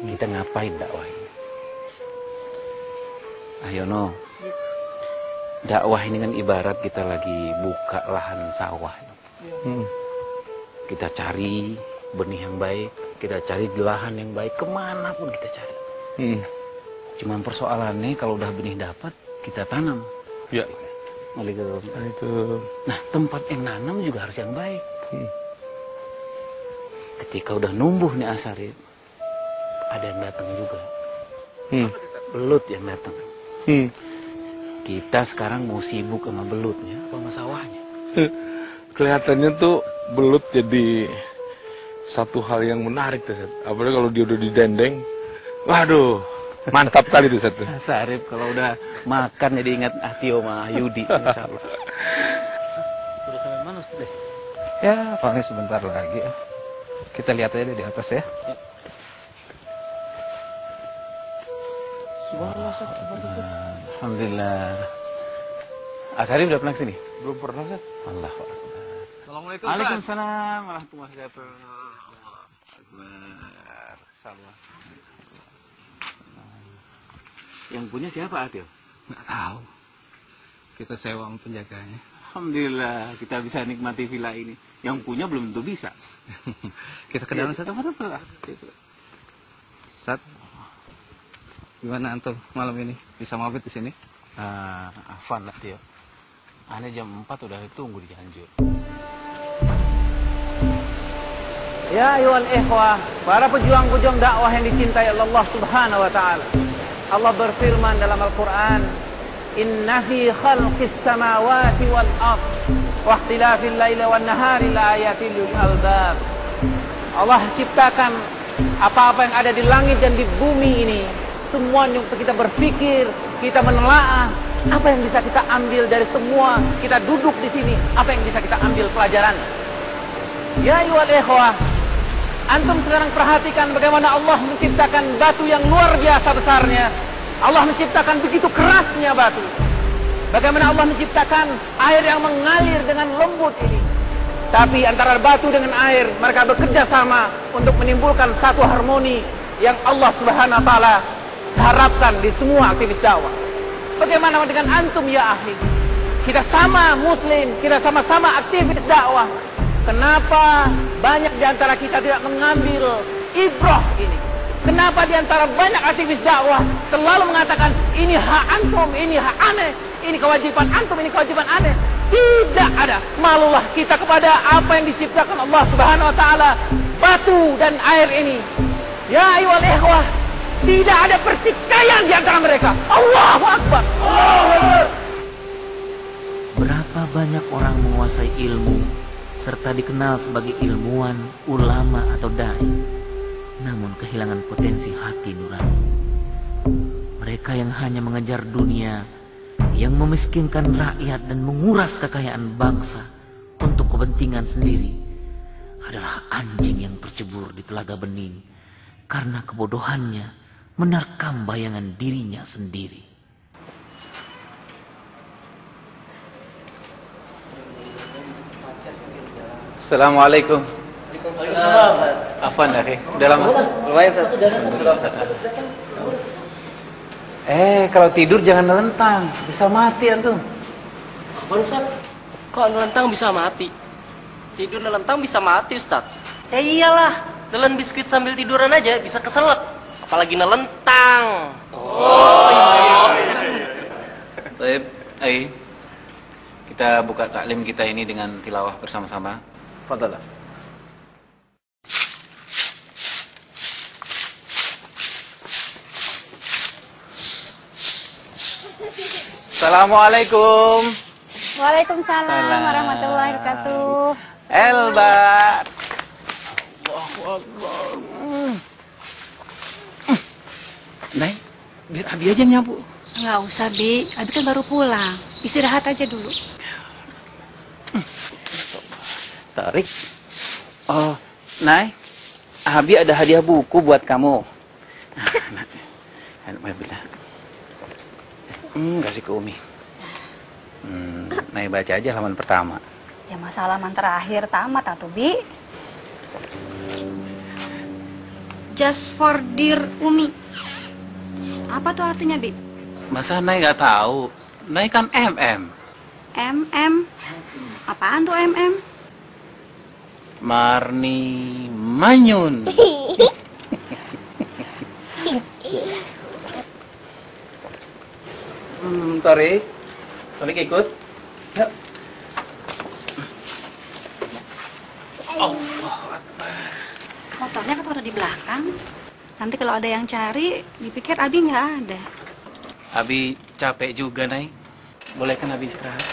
Kita ngapain dakwah ini? Ayono, dakwah ini kan ibarat kita lagi buka lahan sawah. Kita cari benih yang baik, kita cari lahan yang baik, kemanapun kita cari. Cuman persoalannya kalau udah benih dapat, kita tanam. Ya. Waalaikumsalam. Nah, tempat yang nanam juga harus yang baik. Ketika udah numbuh nih Asari, ada yang datang juga. Belut yang datang. Kita sekarang mau sibuk sama belutnya apa sama sawahnya? Kelihatannya tuh belut jadi satu hal yang menarik tuh, Ustaz. Apalagi kalau dia udah didendeng. Waduh, mantap kali tuh, Ustaz. Sarip kalau udah makan jadi ingat Atio sama Yudi, insya Allah. Udah sampai mana Ustaz? Ya, paling sebentar lagi. Kita lihat aja di atas ya. Alhamdulillah. Asari udah pernah kesini? Belum pernah, Ustaz. Allahu Akbar. Assalamualaikum. Waalaikumsalam warahmatullahi wabarakatuh. Salam. Yang punya siapa, Atio? Nggak tahu. Kita sewa sama penjaganya. Alhamdulillah kita bisa nikmati villa ini. Yang punya belum tentu bisa. Kita ke dalam satu. Sat, gimana antum malam ini? Bisa mabit di sini? Afan lah, Tio. Ane jam 4 udah tunggu di Cianjur. Ya ayuhal ikhwah, para pejuang-pejuang dakwah yang dicintai Allah Subhanahu wa taala. Allah berfirman dalam Al-Qur'an, "Inna fi khalqis samawati wal ard wa ikhtilafil laili wan nahari laayatil lil albab." Allah ciptakan apa-apa yang ada di langit dan di bumi ini, semuanya untuk kita berpikir, kita menelaah apa yang bisa kita ambil dari semua kita duduk di sini, apa yang bisa kita ambil pelajaran. Ya ayuhal ikhwah, antum sekarang perhatikan bagaimana Allah menciptakan batu yang luar biasa besarnya. Allah menciptakan begitu kerasnya batu. Bagaimana Allah menciptakan air yang mengalir dengan lembut ini. Tapi antara batu dengan air, mereka bekerja sama untuk menimbulkan satu harmoni yang Allah Subhanahu wa taala harapkan di semua aktivis dakwah. Bagaimana dengan antum ya ahli? Kita sama muslim, kita sama-sama aktivis dakwah. Kenapa banyak di antara kita tidak mengambil ibrah ini? Kenapa di antara banyak aktivis dakwah selalu mengatakan ini hak antum, ini hak aneh, ini kewajiban antum, ini kewajiban aneh? Tidak ada. Malulah kita kepada apa yang diciptakan Allah Subhanahu wa taala, batu dan air ini. Ya ayyuhal ikhwah, tidak ada pertikaian di antara mereka. Allahu Akbar. Allahu Akbar. Berapa banyak orang menguasai ilmu serta dikenal sebagai ilmuwan, ulama atau dai, namun kehilangan potensi hati nurani. Mereka yang hanya mengejar dunia, yang memiskinkan rakyat dan menguras kekayaan bangsa untuk kepentingan sendiri, adalah anjing yang tercebur di telaga bening karena kebodohannya menerkam bayangan dirinya sendiri. Assalamualaikum. Afwan akhi, udah lama? Lumayan satu. Kalau tidur jangan nelentang, bisa mati antum. Apa Ustaz? Kok nelentang bisa mati? Tidur nelentang bisa mati Ustaz. Ya iyalah, nelen biskuit sambil tiduran aja bisa keselak, apalagi nelentang. Oh iya. Baik, ayo kita buka taklim kita ini dengan tilawah bersama-sama. Fadhalah. Assalamualaikum. Waalaikumsalam warahmatullahi wabarakatuh. Elba. Allahu Akbar. Nay, biar Abi aja yang nyapu. Nggak usah, Bi. Abi kan baru pulang. Istirahat aja dulu. Tarik. Oh, Nay, Abi ada hadiah buku buat kamu. Kasih ke Umi. Nay baca aja halaman pertama. Ya masa halaman terakhir tamat atuh, Bi. Just for dear Umi. Apa tuh artinya, Bi? Masa Nay nggak tahu? Nay kan MM. MM. Apaan tuh MM? Marni Manyun. Tarik. Tarik ikut. Yuk. Motornya kan taruh di belakang. Nanti kalau ada yang cari, dipikir Abi nggak ada. Abi capek juga, Nay. Boleh kan Abi istirahat?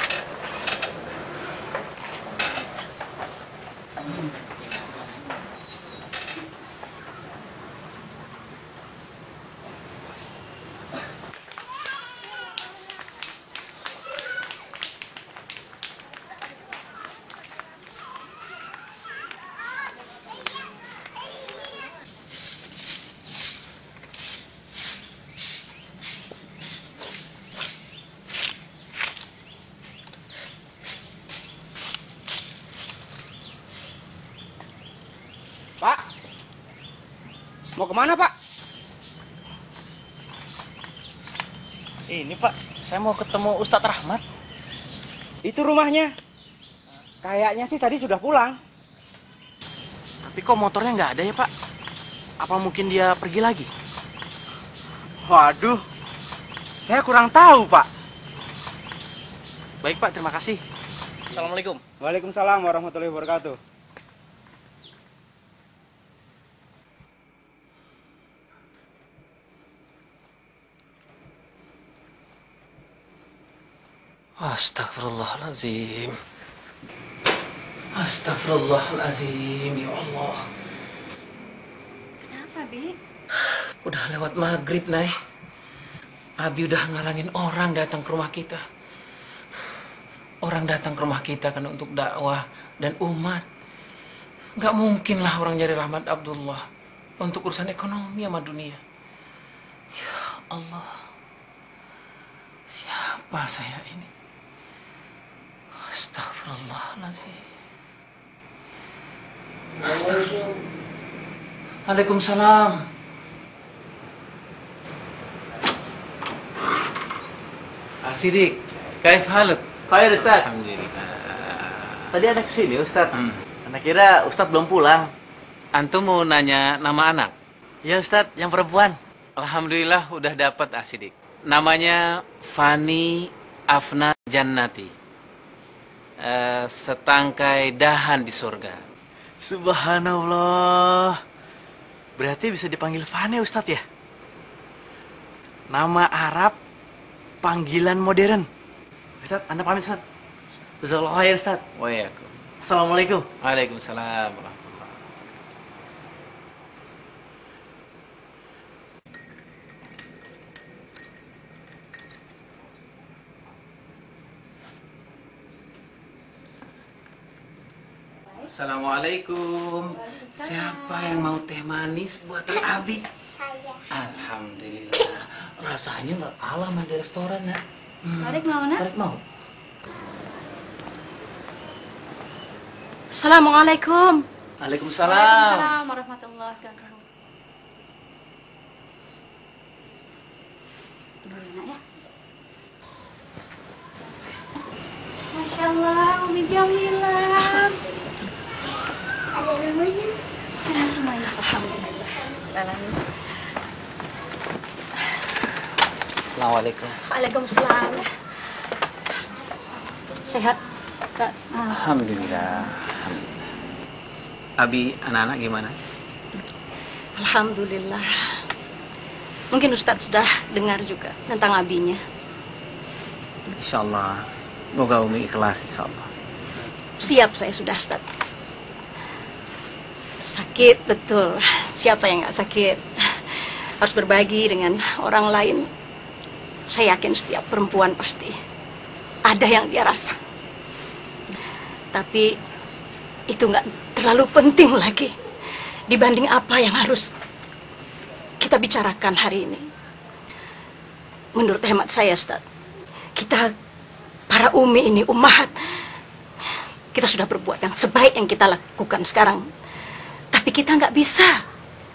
Pak, mau kemana Pak? Ini Pak, saya mau ketemu Ustadz Rahmat. Itu rumahnya. Kayaknya sih tadi sudah pulang. Tapi kok motornya nggak ada ya Pak? Apa mungkin dia pergi lagi? Waduh, saya kurang tahu Pak. Baik Pak, terima kasih. Assalamualaikum. Waalaikumsalam warahmatullahi wabarakatuh. Astagfirullahaladzim. Astagfirullahaladzim, ya Allah. Kenapa, Bi? Udah lewat maghrib, Nay. Abi udah ngalangin orang datang ke rumah kita. Orang datang ke rumah kita kan untuk dakwah dan umat. Gak mungkin lah orang nyari Rahmat Abdullah untuk urusan ekonomi sama dunia. Ya Allah. Siapa saya ini? Astagfirullahaladzim. Astagfirullah. Waalaikumsalam. Asidik, kaif haluk? Khair Ustaz. Alhamdulillah. Tadi ada kesini Ustaz. Anak kira Ustaz belum pulang. Antum mau nanya nama anak? Ya Ustaz, yang perempuan. Alhamdulillah udah dapat Asidik. Namanya Fani Afna Jannati. Setangkai dahan di surga. Subhanallah. Berarti bisa dipanggil Fani Ustadz ya? Nama Arab, panggilan modern. Ustadz, Anda pamit Ustadz. Jazakallahu khair Ustadz. Waalaikumsalam. Assalamualaikum. Waalaikumsalam. Assalamualaikum. Siapa yang mau teh manis buatan Abi? Saya. Alhamdulillah. Rasanya nggak kalah sama di restoran ya. Tarik mau, Nak? Tarik mau. Assalamualaikum. Waalaikumsalam. Waalaikumsalam warahmatullahi wabarakatuh. Tunggu ya, Nak ya. Masya Allah, Umi Jamilah. Ada namanya? Enak semuanya. Alhamdulillah. Assalamualaikum. Waalaikumsalam. Sehat, Ustaz? Alhamdulillah. Abi, anak-anak gimana? Alhamdulillah. Mungkin Ustaz sudah dengar juga tentang abinya. Insyaallah. Moga Umi ikhlas insyaallah. Siap saya sudah, Ustaz. Sakit, betul. Siapa yang nggak sakit? Harus berbagi dengan orang lain. Saya yakin setiap perempuan pasti ada yang dia rasa. Tapi itu nggak terlalu penting lagi dibanding apa yang harus kita bicarakan hari ini. Menurut hemat saya, Ustaz, kita para umi ini, ummahat, kita sudah berbuat yang sebaik yang kita lakukan sekarang. Tapi kita nggak bisa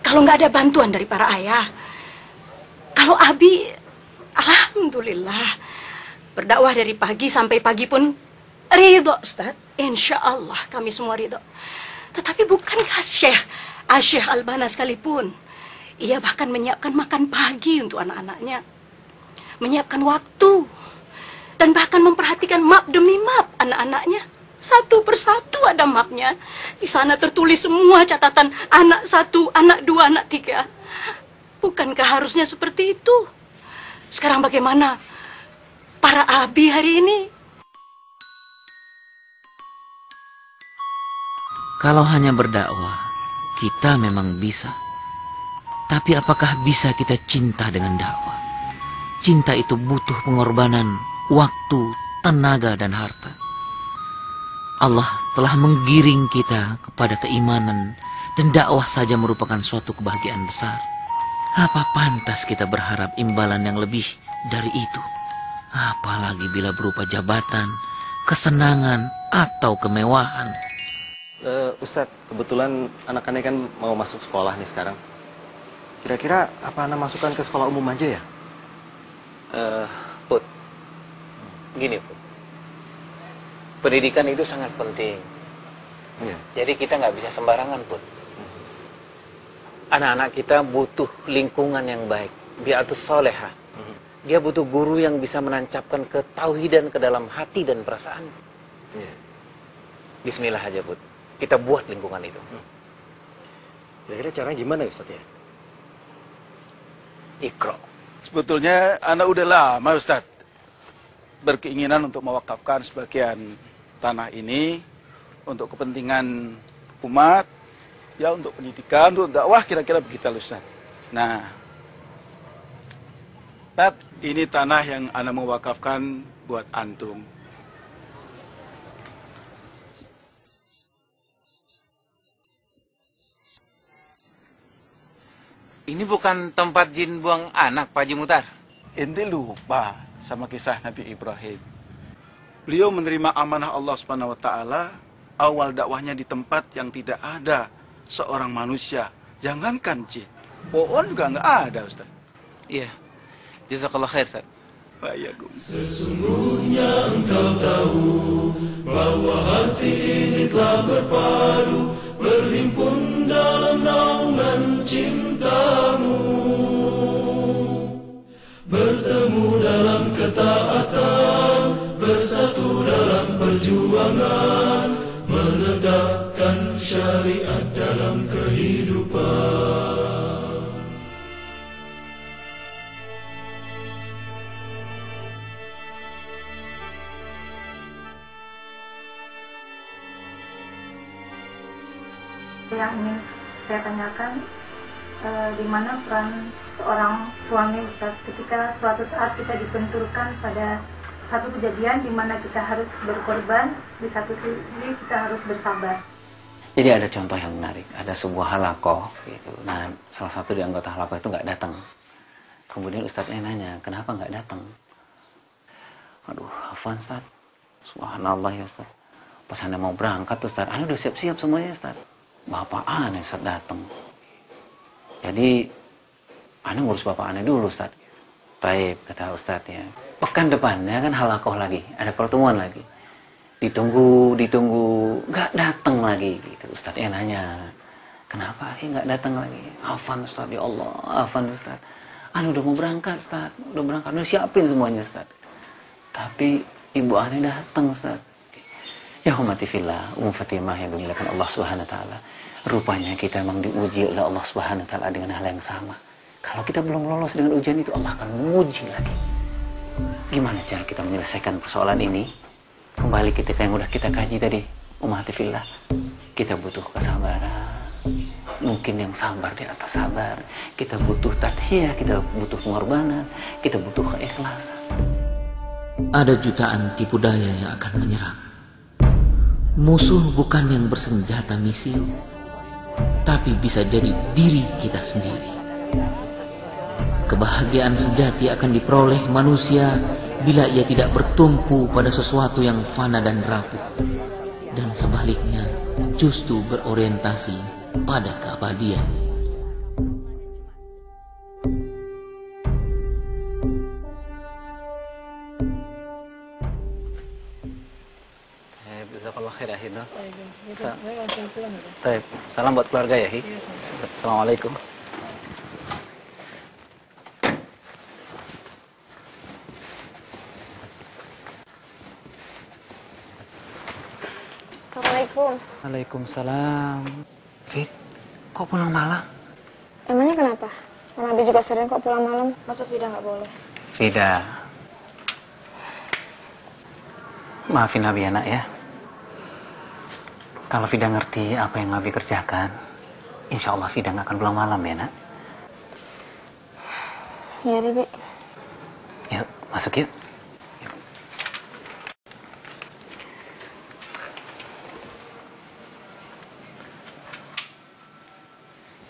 kalau nggak ada bantuan dari para ayah. Kalau Abi, alhamdulillah, berdakwah dari pagi sampai pagi pun ridho, Ustaz. Insya Allah kami semua ridho. Tetapi bukankah Syekh Albana sekalipun, ia bahkan menyiapkan makan pagi untuk anak-anaknya, menyiapkan waktu, dan bahkan memperhatikan map demi map anak-anaknya. Satu persatu ada mapnya. Di sana tertulis semua catatan anak 1, anak 2, anak 3. Bukankah harusnya seperti itu? Sekarang bagaimana para abi hari ini? Kalau hanya berdakwah, kita memang bisa. Tapi apakah bisa kita cinta dengan dakwah? Cinta itu butuh pengorbanan, waktu, tenaga, dan harta. Allah telah menggiring kita kepada keimanan, dan dakwah saja merupakan suatu kebahagiaan besar. Apa pantas kita berharap imbalan yang lebih dari itu? Apalagi bila berupa jabatan, kesenangan, atau kemewahan. Ustadz, kebetulan anak-anak kan mau masuk sekolah nih sekarang. Kira-kira apa anak masukkan ke sekolah umum aja ya? Put, gini Put, pendidikan itu sangat penting. Jadi kita nggak bisa sembarangan Put. Anak-anak kita butuh lingkungan yang baik, bi'atus solehah. Dia butuh guru yang bisa menancapkan ketauhidan ke dalam hati dan perasaan. Bismillah aja Put, kita buat lingkungan itu. Kira-kira caranya gimana Ustaz ya? Iqra. Sebetulnya anak udah lama Ustaz berkeinginan untuk mewakafkan sebagian tanah ini untuk kepentingan umat, ya untuk pendidikan, untuk dakwah, kira-kira begitu Ustaz. Nah, Ustaz, ini tanah yang anak mewakafkan buat antum. Ini bukan tempat jin buang anak, Pak Haji Muhtar. Ente lupa sama kisah Nabi Ibrahim. Beliau menerima amanah Allah Subhanahu wa taala, awal dakwahnya di tempat yang tidak ada seorang manusia. Jangankan jin, pohon juga nggak ada, Ustaz. Iya. Jazakallah khair, Ustaz. Sesungguhnya engkau tahu bahwa hati ini telah berpadu, berhimpun dalam naungan cintamu, bertemu dalam ketaatan, bersatu dalam perjuangan, menegakkan syariat dalam kehidupan. Yang ingin saya tanyakan, di mana peran seorang suami Ustadz ketika suatu saat kita dibenturkan pada satu kejadian di mana kita harus berkorban, di satu sisi kita harus bersabar. Jadi ada contoh yang menarik, ada sebuah halakoh gitu. Nah, salah satu di anggota halakoh itu nggak datang. Kemudian Ustadznya nanya, kenapa nggak datang? Aduh, Afwan Ustadz, subhanallah ya Ustadz. Pas Anda mau berangkat Ustadz, Anda udah siap-siap semuanya Ustadz. Bapak aneh Ustadz datang. Jadi Anda ngurus bapak aneh dulu Ustadz. Taib, kata Ustadz ya. Pekan depannya kan halakoh lagi, ada pertemuan lagi. Ditunggu, nggak datang lagi gitu. Ustadz nanya, kenapa nggak datang lagi? Afwan Ustadz, ya Allah, Afwan Ustadz. Anda udah mau berangkat Ustadz, udah berangkat, udah siapin semuanya Ustadz. Tapi ibu aneh datang Ustadz. Ya hormati fillah, Fatimah yang dimuliakan Allah Subhanahu wa taala. Rupanya kita memang diuji oleh Allah Subhanahu wa taala dengan hal yang sama. Kalau kita belum lolos dengan ujian itu, Allah akan menguji lagi. Gimana cara kita menyelesaikan persoalan ini? Kembali ketika yang udah kita kaji tadi, ummati fillah. Kita butuh kesabaran. Mungkin yang sabar di atas sabar. Kita butuh tadhiyah, kita butuh pengorbanan, kita butuh keikhlasan. Ada jutaan tipu daya yang akan menyerang. Musuh bukan yang bersenjata misil, tapi bisa jadi diri kita sendiri. Kebahagiaan sejati akan diperoleh manusia bila ia tidak bertumpu pada sesuatu yang fana dan rapuh, dan sebaliknya justru berorientasi pada keabadian. Jazakallah khair ya Hidno. Salam buat keluarga ya Hi. Assalamualaikum. Assalamualaikum. Waalaikumsalam. Fit, kok pulang malam? Emangnya kenapa? Mama Abi juga sering kok pulang malam. Masa Vida nggak boleh? Vida, maafin Abi ya nak ya. Kalau Vida ngerti apa yang Abi kerjakan, insya Allah Vida nggak akan pulang malam ya nak. Iya deh, Bi. Yuk, masuk yuk.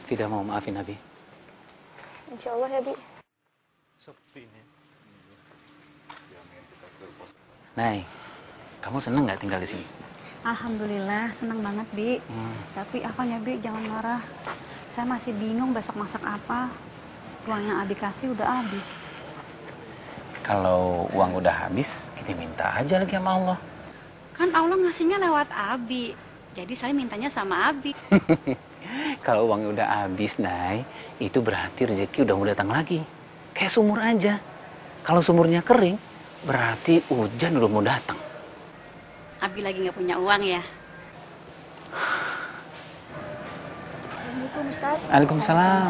Vida mau maafin Abi. Insya Allah ya, Bi. Nay, kamu seneng nggak tinggal di sini? Alhamdulillah, senang banget, Bi. Tapi Afan ya, Bi, jangan marah. Saya masih bingung besok masak apa. Uang yang Abi kasih udah habis. Kalau uang udah habis, kita minta aja lagi sama Allah. Kan Allah ngasihnya lewat Abi. Jadi saya mintanya sama Abi. Kalau uang udah habis, Nay, itu berarti rezeki udah mau datang lagi. Kayak sumur aja. Kalau sumurnya kering, berarti hujan udah mau datang. Abi lagi nggak punya uang ya? Assalamualaikum, Ustaz. Waalaikumsalam.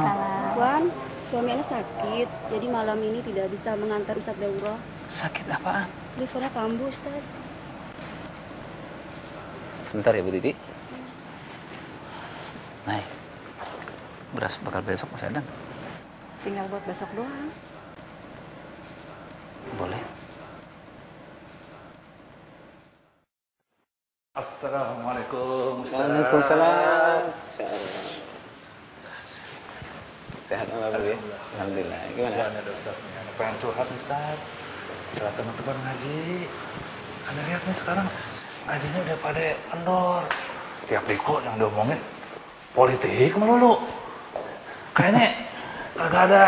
Wan, suami Ana sakit, jadi malam ini tidak bisa mengantar Ustaz daurah. Sakit apaan? Livernya kambuh, Ustaz. Sebentar ya Bu Titi. Nay, beras bakal besok masih ada? Tinggal buat besok doang. Boleh. Assalamualaikum. Waalaikumsalam. Sehat nggak Bu ya? Alhamdulillah. Gimana? Pengen curhat Ustaz. Setelah teman-teman ngaji, Anda lihat nih sekarang ngajinya udah pada kendor. Tiap diko yang diomongin politik melulu. Kayaknya kagak ada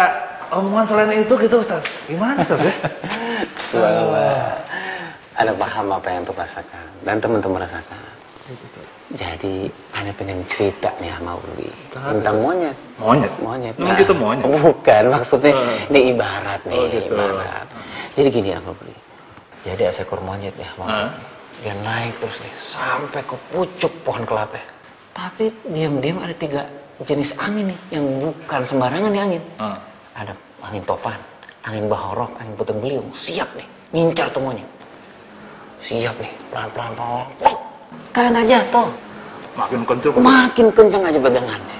omongan selain itu gitu Ustaz. Gimana Ustaz ya? Subhanallah. Ada paham apa yang tuh rasakan dan teman-teman rasakan. Jadi, Anda pengen cerita nih sama Uli tentang monyet. Monyet? Monyet. Emang kita monyet? Bukan, maksudnya ini ibarat nih. Oh, gitu. Ibarat. Jadi gini apa Uli? Jadi ada seekor monyet ya, dia naik terus nih sampai ke pucuk pohon kelapa. Tapi diam-diam ada 3 jenis angin nih yang bukan sembarangan nih angin. Ada angin topan, angin bahorok, angin puting beliung. Siap nih, ngincar tuh monyet. Siap nih, pelan-pelan. Kalian aja tuh. Makin kenceng. Makin kenceng aja pegangannya.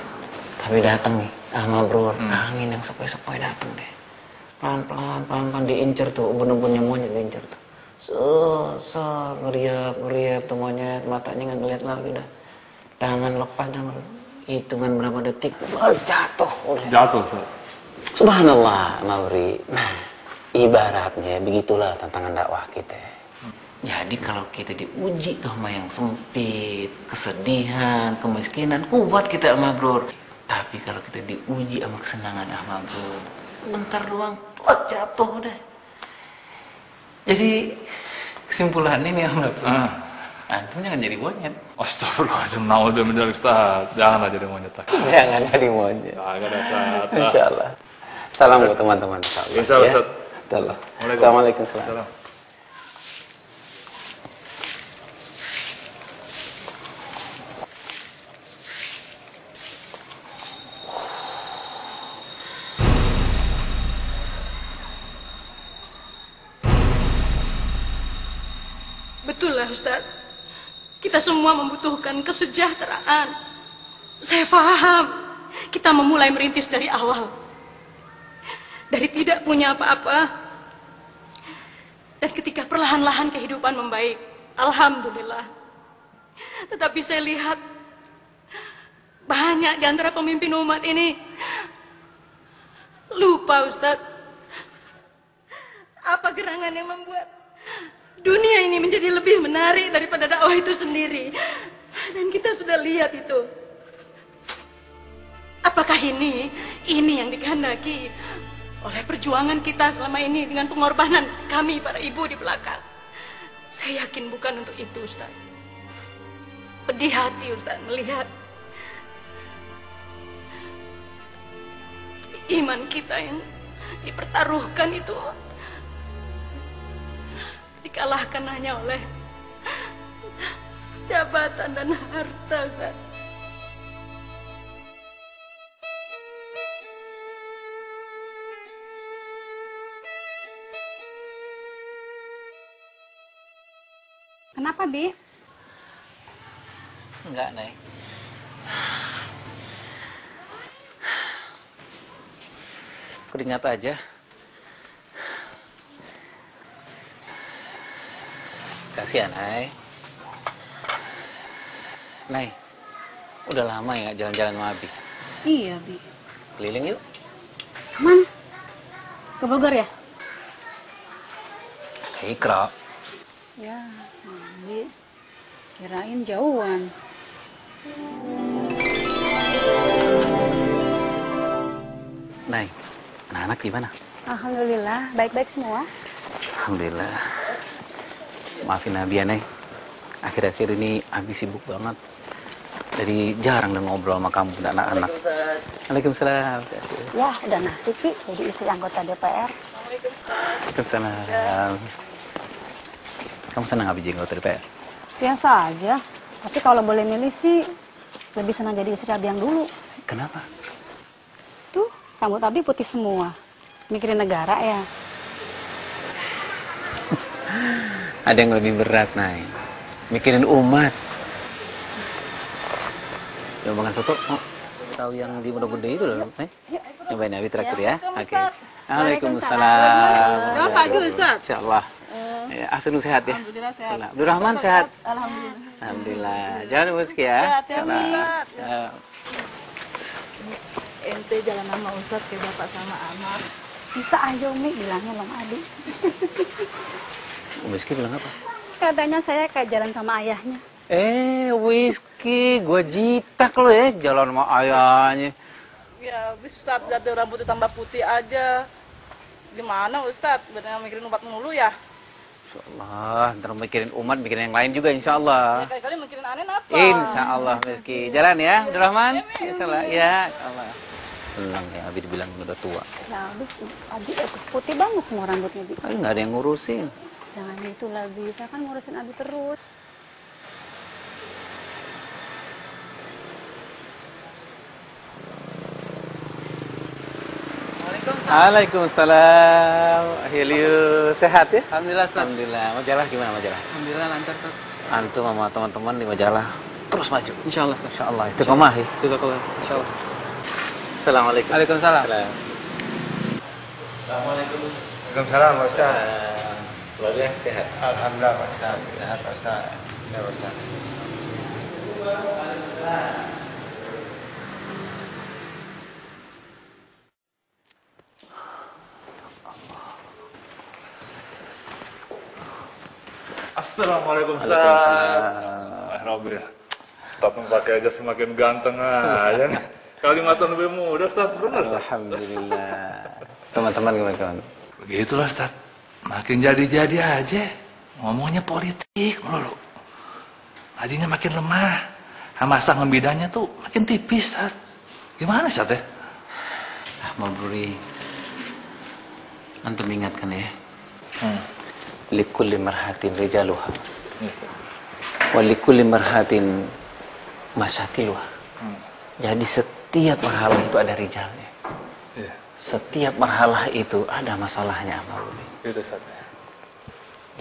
Tapi datang nih, sama bro, angin yang sepoi-sepoi datang deh. Pelan-pelan diincer tuh, ubun-ubunnya monyet diincer tuh. Ngeriap tuh monyet, matanya nggak ngeliat lagi udah. Tangan lepas dan hitungan berapa detik, jatuh udah. Jatuh, Ustaz. Subhanallah, Mauri. Nah, ibaratnya begitulah tantangan dakwah kita. Jadi kalau kita diuji sama yang sempit, kesedihan, kemiskinan, kuat kita sama bro. Tapi kalau kita diuji sama kesenangan sama bro, sebentar doang, jatuh udah. Jadi kesimpulannya nih Om Bro, antum jangan jadi monyet. Astagfirullahaladzim, naudzubillah Ustaz. Janganlah jadi monyet. Jangan jadi monyet. Jangan Ustaz. Insyaallah. Salam buat teman-teman. Insyaallah Ustaz. Assalamualaikum. Assalamualaikum. Betul lah Ustaz. Kita semua membutuhkan kesejahteraan. Saya paham. Kita memulai merintis dari awal. Dari tidak punya apa-apa. Dan ketika perlahan-lahan kehidupan membaik. Alhamdulillah. Tetapi saya lihat banyak di antara pemimpin umat ini lupa Ustaz. Apa gerangan yang membuat dunia ini menjadi lebih menarik daripada dakwah itu sendiri? Dan kita sudah lihat itu. Apakah ini yang dikehendaki oleh perjuangan kita selama ini dengan pengorbanan kami para ibu di belakang? Saya yakin bukan untuk itu, Ustaz. Pedih hati, Ustaz, melihat iman kita yang dipertaruhkan itu dikalahkan hanya oleh jabatan dan harta, Ustaz. Kenapa, Bi? Enggak, Nay. Keringat aja. Kasihan, Nay. Nay, udah lama ya nggak jalan-jalan sama Abi? Iya, Bi. Keliling yuk. Kemana? Ke Bogor ya? Ke Ikra. Ya, Bi. Kirain jauhan. Nay, anak-anak gimana? Alhamdulillah, baik-baik semua. Alhamdulillah. Maafin Abi ya, Nay. Akhir-akhir ini Abi sibuk banget. Jadi jarang udah ngobrol sama kamu dan anak-anak. Waalaikumsalam. Ya, udah nasib, Bi. Jadi istri anggota DPR. Waalaikumsalam. Kamu senang Abi jadi anggota DPR? Biasa aja. Tapi kalau boleh milih sih, lebih senang jadi istri Abi yang dulu. Kenapa? Tuh, rambut Abi putih semua. Mikirin negara ya. Ada yang lebih berat, Nay. Mikirin umat. Coba makan soto. Oh, tahu yang di Pondok Gede itu loh, Nay. Nyobain Abi traktir ya. Oke. Waalaikumsalam. Selamat pagi, Ustaz. Insyaallah. Ya, Asunung sehat ya? Alhamdulillah sehat. Abdurrahman sehat? Alhamdulillah. Alhamdulillah. Jangan Muski ya. Insyaallah. Ya. Ente jalan sama Ustaz ke bapak sama Amar. Bisa aja Umi bilangnya Bang Adi. Muski bilang apa? Katanya saya kayak jalan sama ayahnya. Whisky, gua jitak lo ya jalan sama ayahnya. Ya, habis Ustaz jatuh rambutnya tambah putih aja. Gimana Ustaz? Bener mikirin umat mulu ya? Insyaallah, ntar mikirin umat, mikirin yang lain juga insyaallah. Ya kali-kali mikirin aneh apa? Insyaallah Meski. Jalan ya, Abdurrahman. Insyaallah. Ya, insyaallah. Tenang ya, Abi dibilang udah tua. Ya habis Abi putih banget semua rambutnya, Bi. Nggak ada yang ngurusin. Jangan gitu lah, Bi. Saya kan ngurusin Abi terus. Waalaikumsalam. Heliu sehat ya? Alhamdulillah, Ustaz. Alhamdulillah. Majalah gimana majalah? Alhamdulillah lancar, Ustaz. Antum sama teman-teman di majalah terus maju. Insyaallah, Ustaz. Insyaallah. Istiqomah ya. Jazakallah. Insyaallah. Assalamualaikum. Waalaikumsalam. Assalamualaikum. Waalaikumsalam, Pak Ustaz. Keluarga sehat? Alhamdulillah, Pak Ustaz. Sehat, Pak Ustaz. Ya, Pak Ustaz. Assalamualaikum Ustaz. Alhamdulillah. Ustaz pakai aja semakin ganteng aja nih. Kalimatnya lebih muda Ustaz, benar Ustaz. Alhamdulillah. Teman-teman gimana kawan? Begitulah Ustaz. Makin jadi-jadi aja. Ngomongnya politik melulu. Ngajinya makin lemah. Masa ngebidanya tuh makin tipis Ustaz. Gimana Ustaz ya? Mau beri. Antum ingatkan ya. Likulli marhatin rijaluha wa likulli marhatin masyakiluha. Jadi setiap marhalah itu ada rijalnya. Setiap marhalah itu ada masalahnya. Itu Ustaz.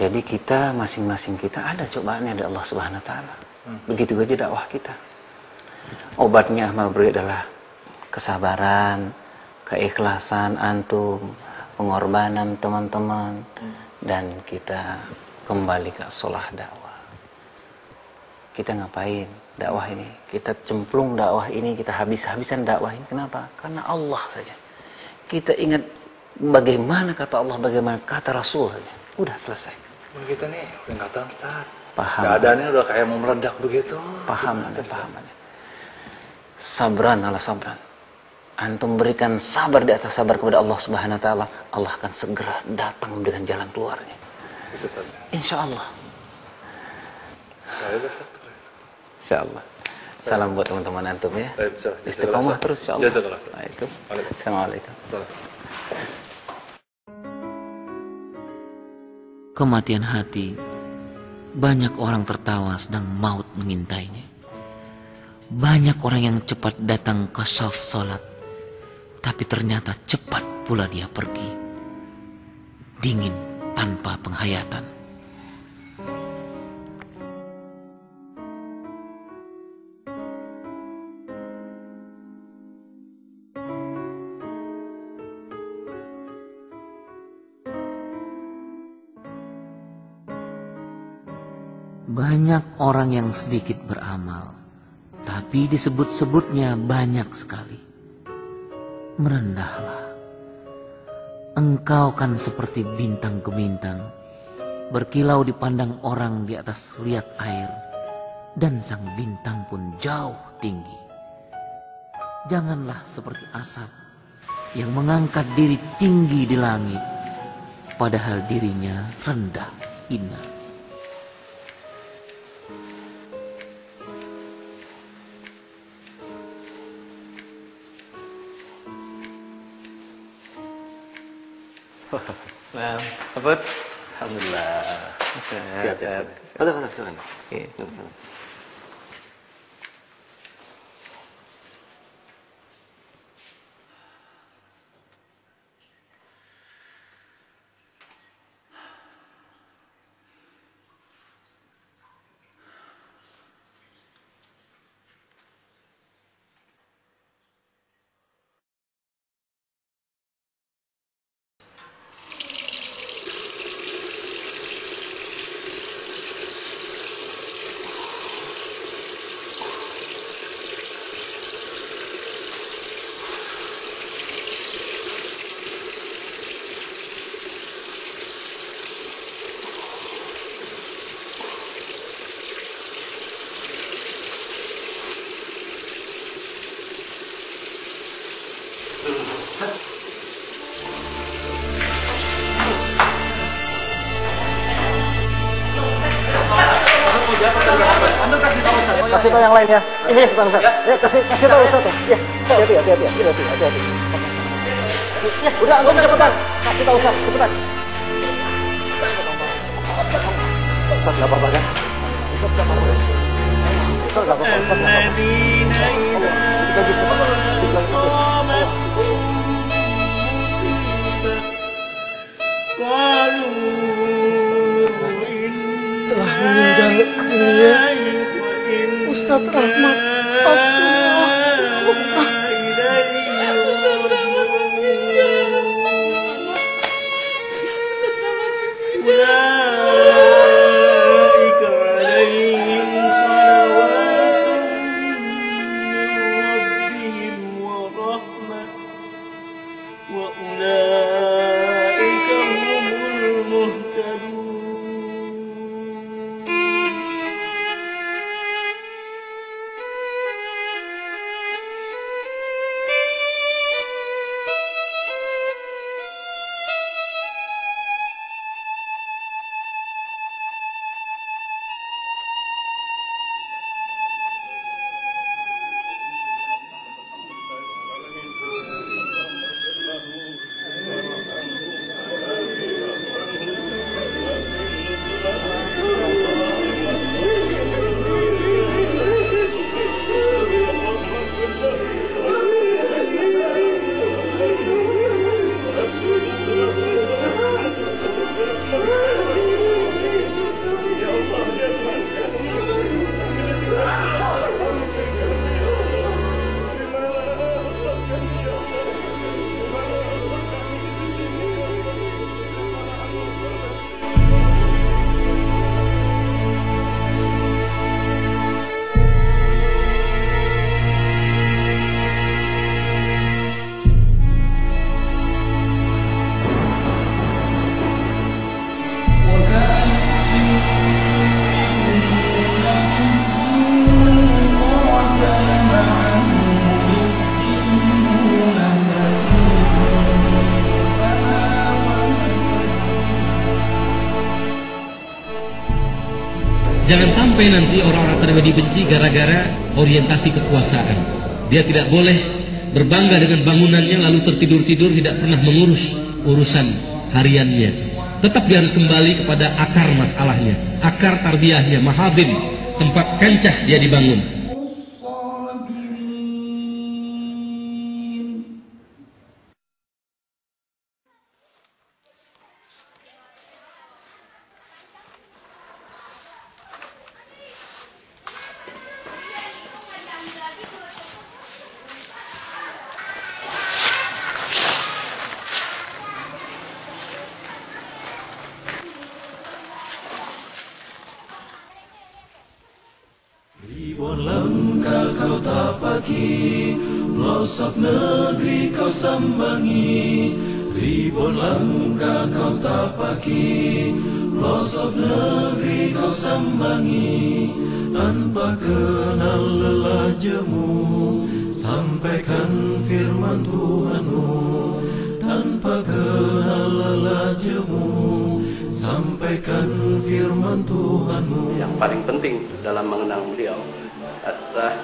Jadi kita masing-masing kita ada cobaannya dari Allah Subhanahu wa taala. Begitu aja dakwah kita. Obatnya Ahmad Beri adalah kesabaran, keikhlasan antum, pengorbanan teman-teman, dan kita kembali ke solah dakwah. Kita ngapain dakwah ini? Kita cemplung dakwah ini, kita habis-habisan dakwah ini. Kenapa? Karena Allah saja. Kita ingat bagaimana kata Allah, bagaimana kata Rasul. Udah selesai. Kita nih udah nggak tahu Ustaz. Paham. Keadaannya udah kayak mau meledak begitu. Paham, paham. Sabran ala sabran. Antum berikan sabar di atas sabar kepada Allah Subhanahu wa taala, Allah akan segera datang memberikan jalan keluarnya. Itu Ustaz. Insyaallah. Ya udah Ustaz. Insyaallah. Salam buat teman-teman antum ya. Istiqomah terus insyaallah. Jazakallah. Assalamualaikum. Kematian hati, banyak orang tertawa sedang maut mengintainya. Banyak orang yang cepat datang ke shaf salat, tapi ternyata cepat pula dia pergi, dingin tanpa penghayatan. Banyak orang yang sedikit beramal, tapi disebut-sebutnya banyak sekali. Merendahlah. Engkau kan seperti bintang gemintang, berkilau dipandang orang di atas riak air, dan sang bintang pun jauh tinggi. Janganlah seperti asap yang mengangkat diri tinggi di langit, padahal dirinya rendah hina. Nah, Abud. Alhamdulillah. Siap. Silakan. Antum kasih tahu Ustaz. Kasih tahu yang lain ya. Iya, Ustaz. Ya, kasih tahu Ustaz. Ya. Hati-hati. Ya, udah antum cepetan. Kasih tahu Ustaz, cepetan. Ustaz enggak apa-apa kan? Ustaz enggak apa-apa. Ustaz enggak apa-apa. Ustaz enggak apa-apa. Kita bisa sebelah sampai. Telah meninggal dunia Ustadz Rahmat Abdullah. Jangan sampai nanti orang-orang terima dibenci gara-gara orientasi kekuasaan. Dia tidak boleh berbangga dengan bangunannya lalu tertidur-tidur tidak pernah mengurus urusan hariannya. Tetap dia harus kembali kepada akar masalahnya, akar tarbiyahnya, mahadin, tempat kancah dia dibangun. Ribuan langkah kau tapaki, pelosok negeri kau sambangi. Ribuan langkah kau tapaki, pelosok negeri kau sambangi. Tanpa kenal lelah jemu, sampaikan firman Tuhanmu. Tanpa kenal lelah jemu, sampaikan firman Tuhanmu. Yang paling penting dalam mengenang beliau adalah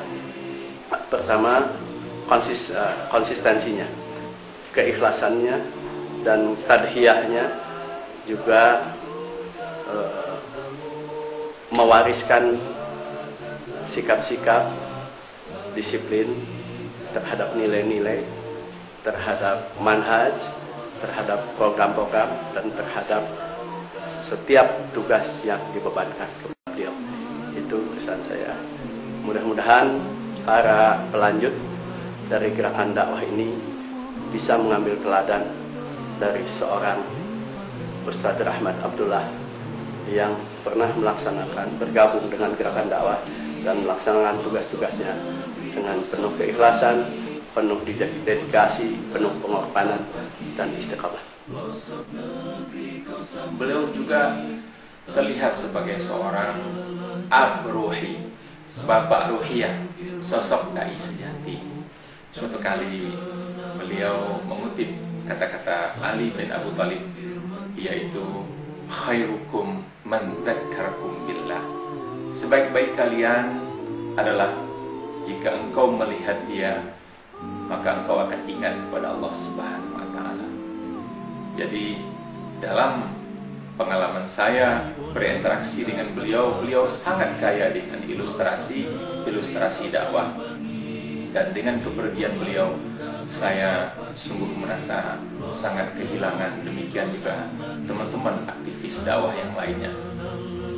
pertama konsistensinya, keikhlasannya, dan tadhiyahnya, juga mewariskan sikap-sikap disiplin terhadap nilai-nilai, terhadap manhaj, terhadap program-program, dan terhadap setiap tugas yang dibebankan kepada beliau. Itu pesan saya. Mudah-mudahan para pelanjut dari gerakan dakwah ini bisa mengambil teladan dari seorang Ustadz Rahmat Abdullah yang pernah bergabung dengan gerakan dakwah dan melaksanakan tugas-tugasnya dengan penuh keikhlasan, penuh dedikasi, penuh pengorbanan, dan istiqamah. Beliau juga terlihat sebagai seorang ab ruhi, bapak ruhiyah, sosok dai sejati. Suatu kali beliau mengutip kata-kata Ali bin Abu Thalib, yaitu khairukum man dzakarakum billah. Sebaik-baik kalian adalah jika engkau melihat dia, maka engkau akan ingat kepada Allah Subhanahu wa Ta'ala. Jadi dalam pengalaman saya berinteraksi dengan beliau, beliau sangat kaya dengan ilustrasi dakwah. Dan dengan kepergian beliau, saya sungguh merasa sangat kehilangan. Demikian juga teman-teman aktivis dakwah yang lainnya.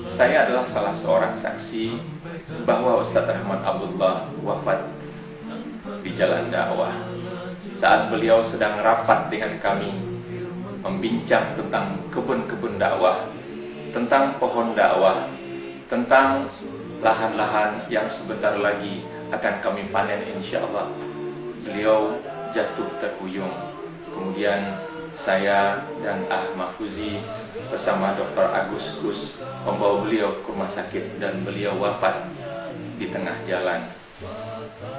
Saya adalah salah seorang saksi bahwa Ustadz Rahmat Abdullah wafat di jalan dakwah saat beliau sedang rapat dengan kami membincang tentang kebun-kebun dakwah, tentang pohon dakwah, tentang lahan-lahan yang sebentar lagi akan kami panen insya Allah. Beliau jatuh terhuyung. Kemudian saya dan Mahfuzi bersama Dr. Agus Gus membawa beliau ke rumah sakit dan beliau wafat di tengah jalan.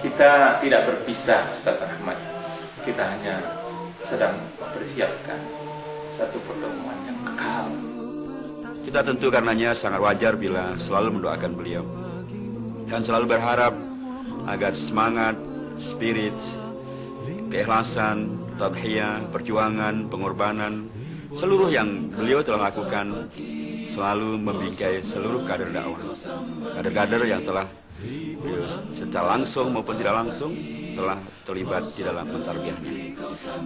Kita tidak berpisah, Ustadz Rahmat. Kita hanya sedang mempersiapkan satu pertemuan yang kekal. Kita tentu karenanya sangat wajar bila selalu mendoakan beliau dan selalu berharap agar semangat, spirit, keikhlasan, tadhiyah, perjuangan, pengorbanan, seluruh yang beliau telah lakukan selalu membingkai seluruh kader dakwah. Kader-kader yang telah secara langsung maupun tidak langsung telah terlibat di dalam mentarbiyahnya.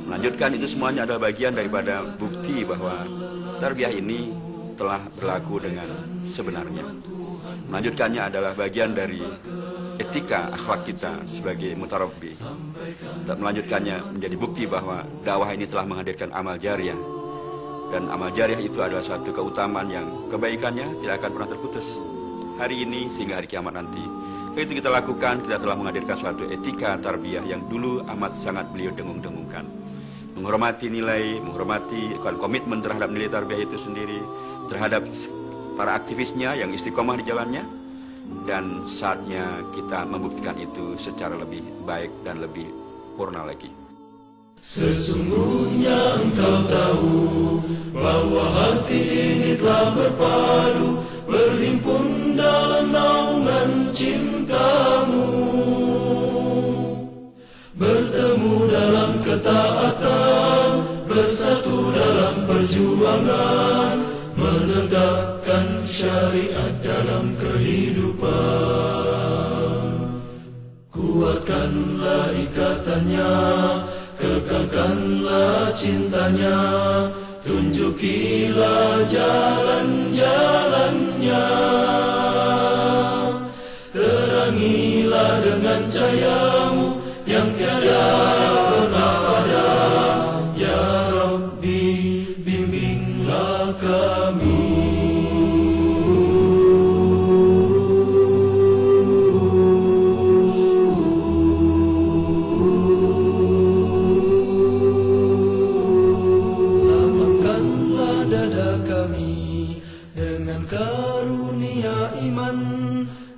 Melanjutkan itu semuanya adalah bagian daripada bukti bahwa tarbiyah ini telah berlaku dengan sebenarnya. Melanjutkannya adalah bagian dari etika akhlak kita sebagai mutarabbi. Melanjutkannya menjadi bukti bahwa dakwah ini telah menghadirkan amal jariah. Dan amal jariah itu adalah suatu keutamaan yang kebaikannya tidak akan pernah terputus. Hari ini sehingga hari kiamat nanti. Itu kita lakukan, kita telah menghadirkan suatu etika tarbiyah yang dulu amat sangat beliau dengung-dengungkan. Menghormati nilai, menghormati komitmen terhadap nilai tarbiyah itu sendiri, terhadap para aktivisnya yang istiqomah di jalannya, dan saatnya kita membuktikan itu secara lebih baik dan lebih purna lagi. Sesungguhnya engkau tahu bahwa hati ini telah berpadu, berhimpun perjuangan menegakkan syariat dalam kehidupan. Kuatkanlah ikatannya, kekalkanlah cintanya, tunjukilah jalan-jalannya. Terangilah dengan cahayamu yang tiada pernah ada. Ya Rabbi, bimbinglah kami. Lapangkanlah dada kami dengan karunia iman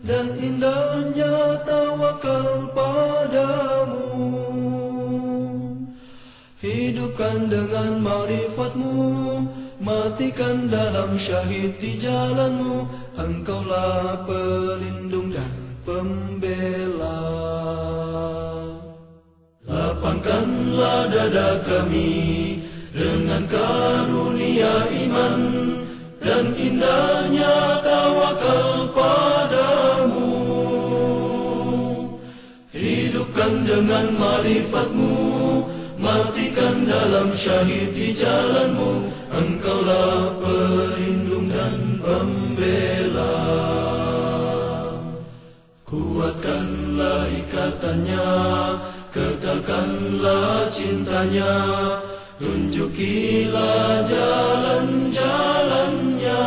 dan indahnya tawakal padamu. Hidupkan dengan ma'rifatmu, matikan dalam syahid di jalanmu. Engkaulah pelindung dan pembela. Lapangkanlah dada kami dengan karunia iman dan indahnya tawakal padamu. Hidupkan dengan ma'rifatmu, matikan dalam syahid di jalanmu. Engkaulah pelindung dan pembela. Kuatkanlah ikatannya, kekalkanlah cintanya, tunjukilah jalan-jalannya.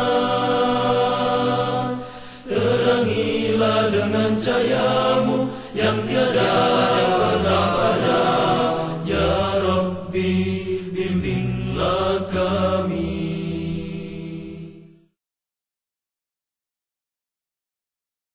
Terangilah dengan cahayamu yang tiada pernah ada. Ya Rabbi, bimbinglah kami.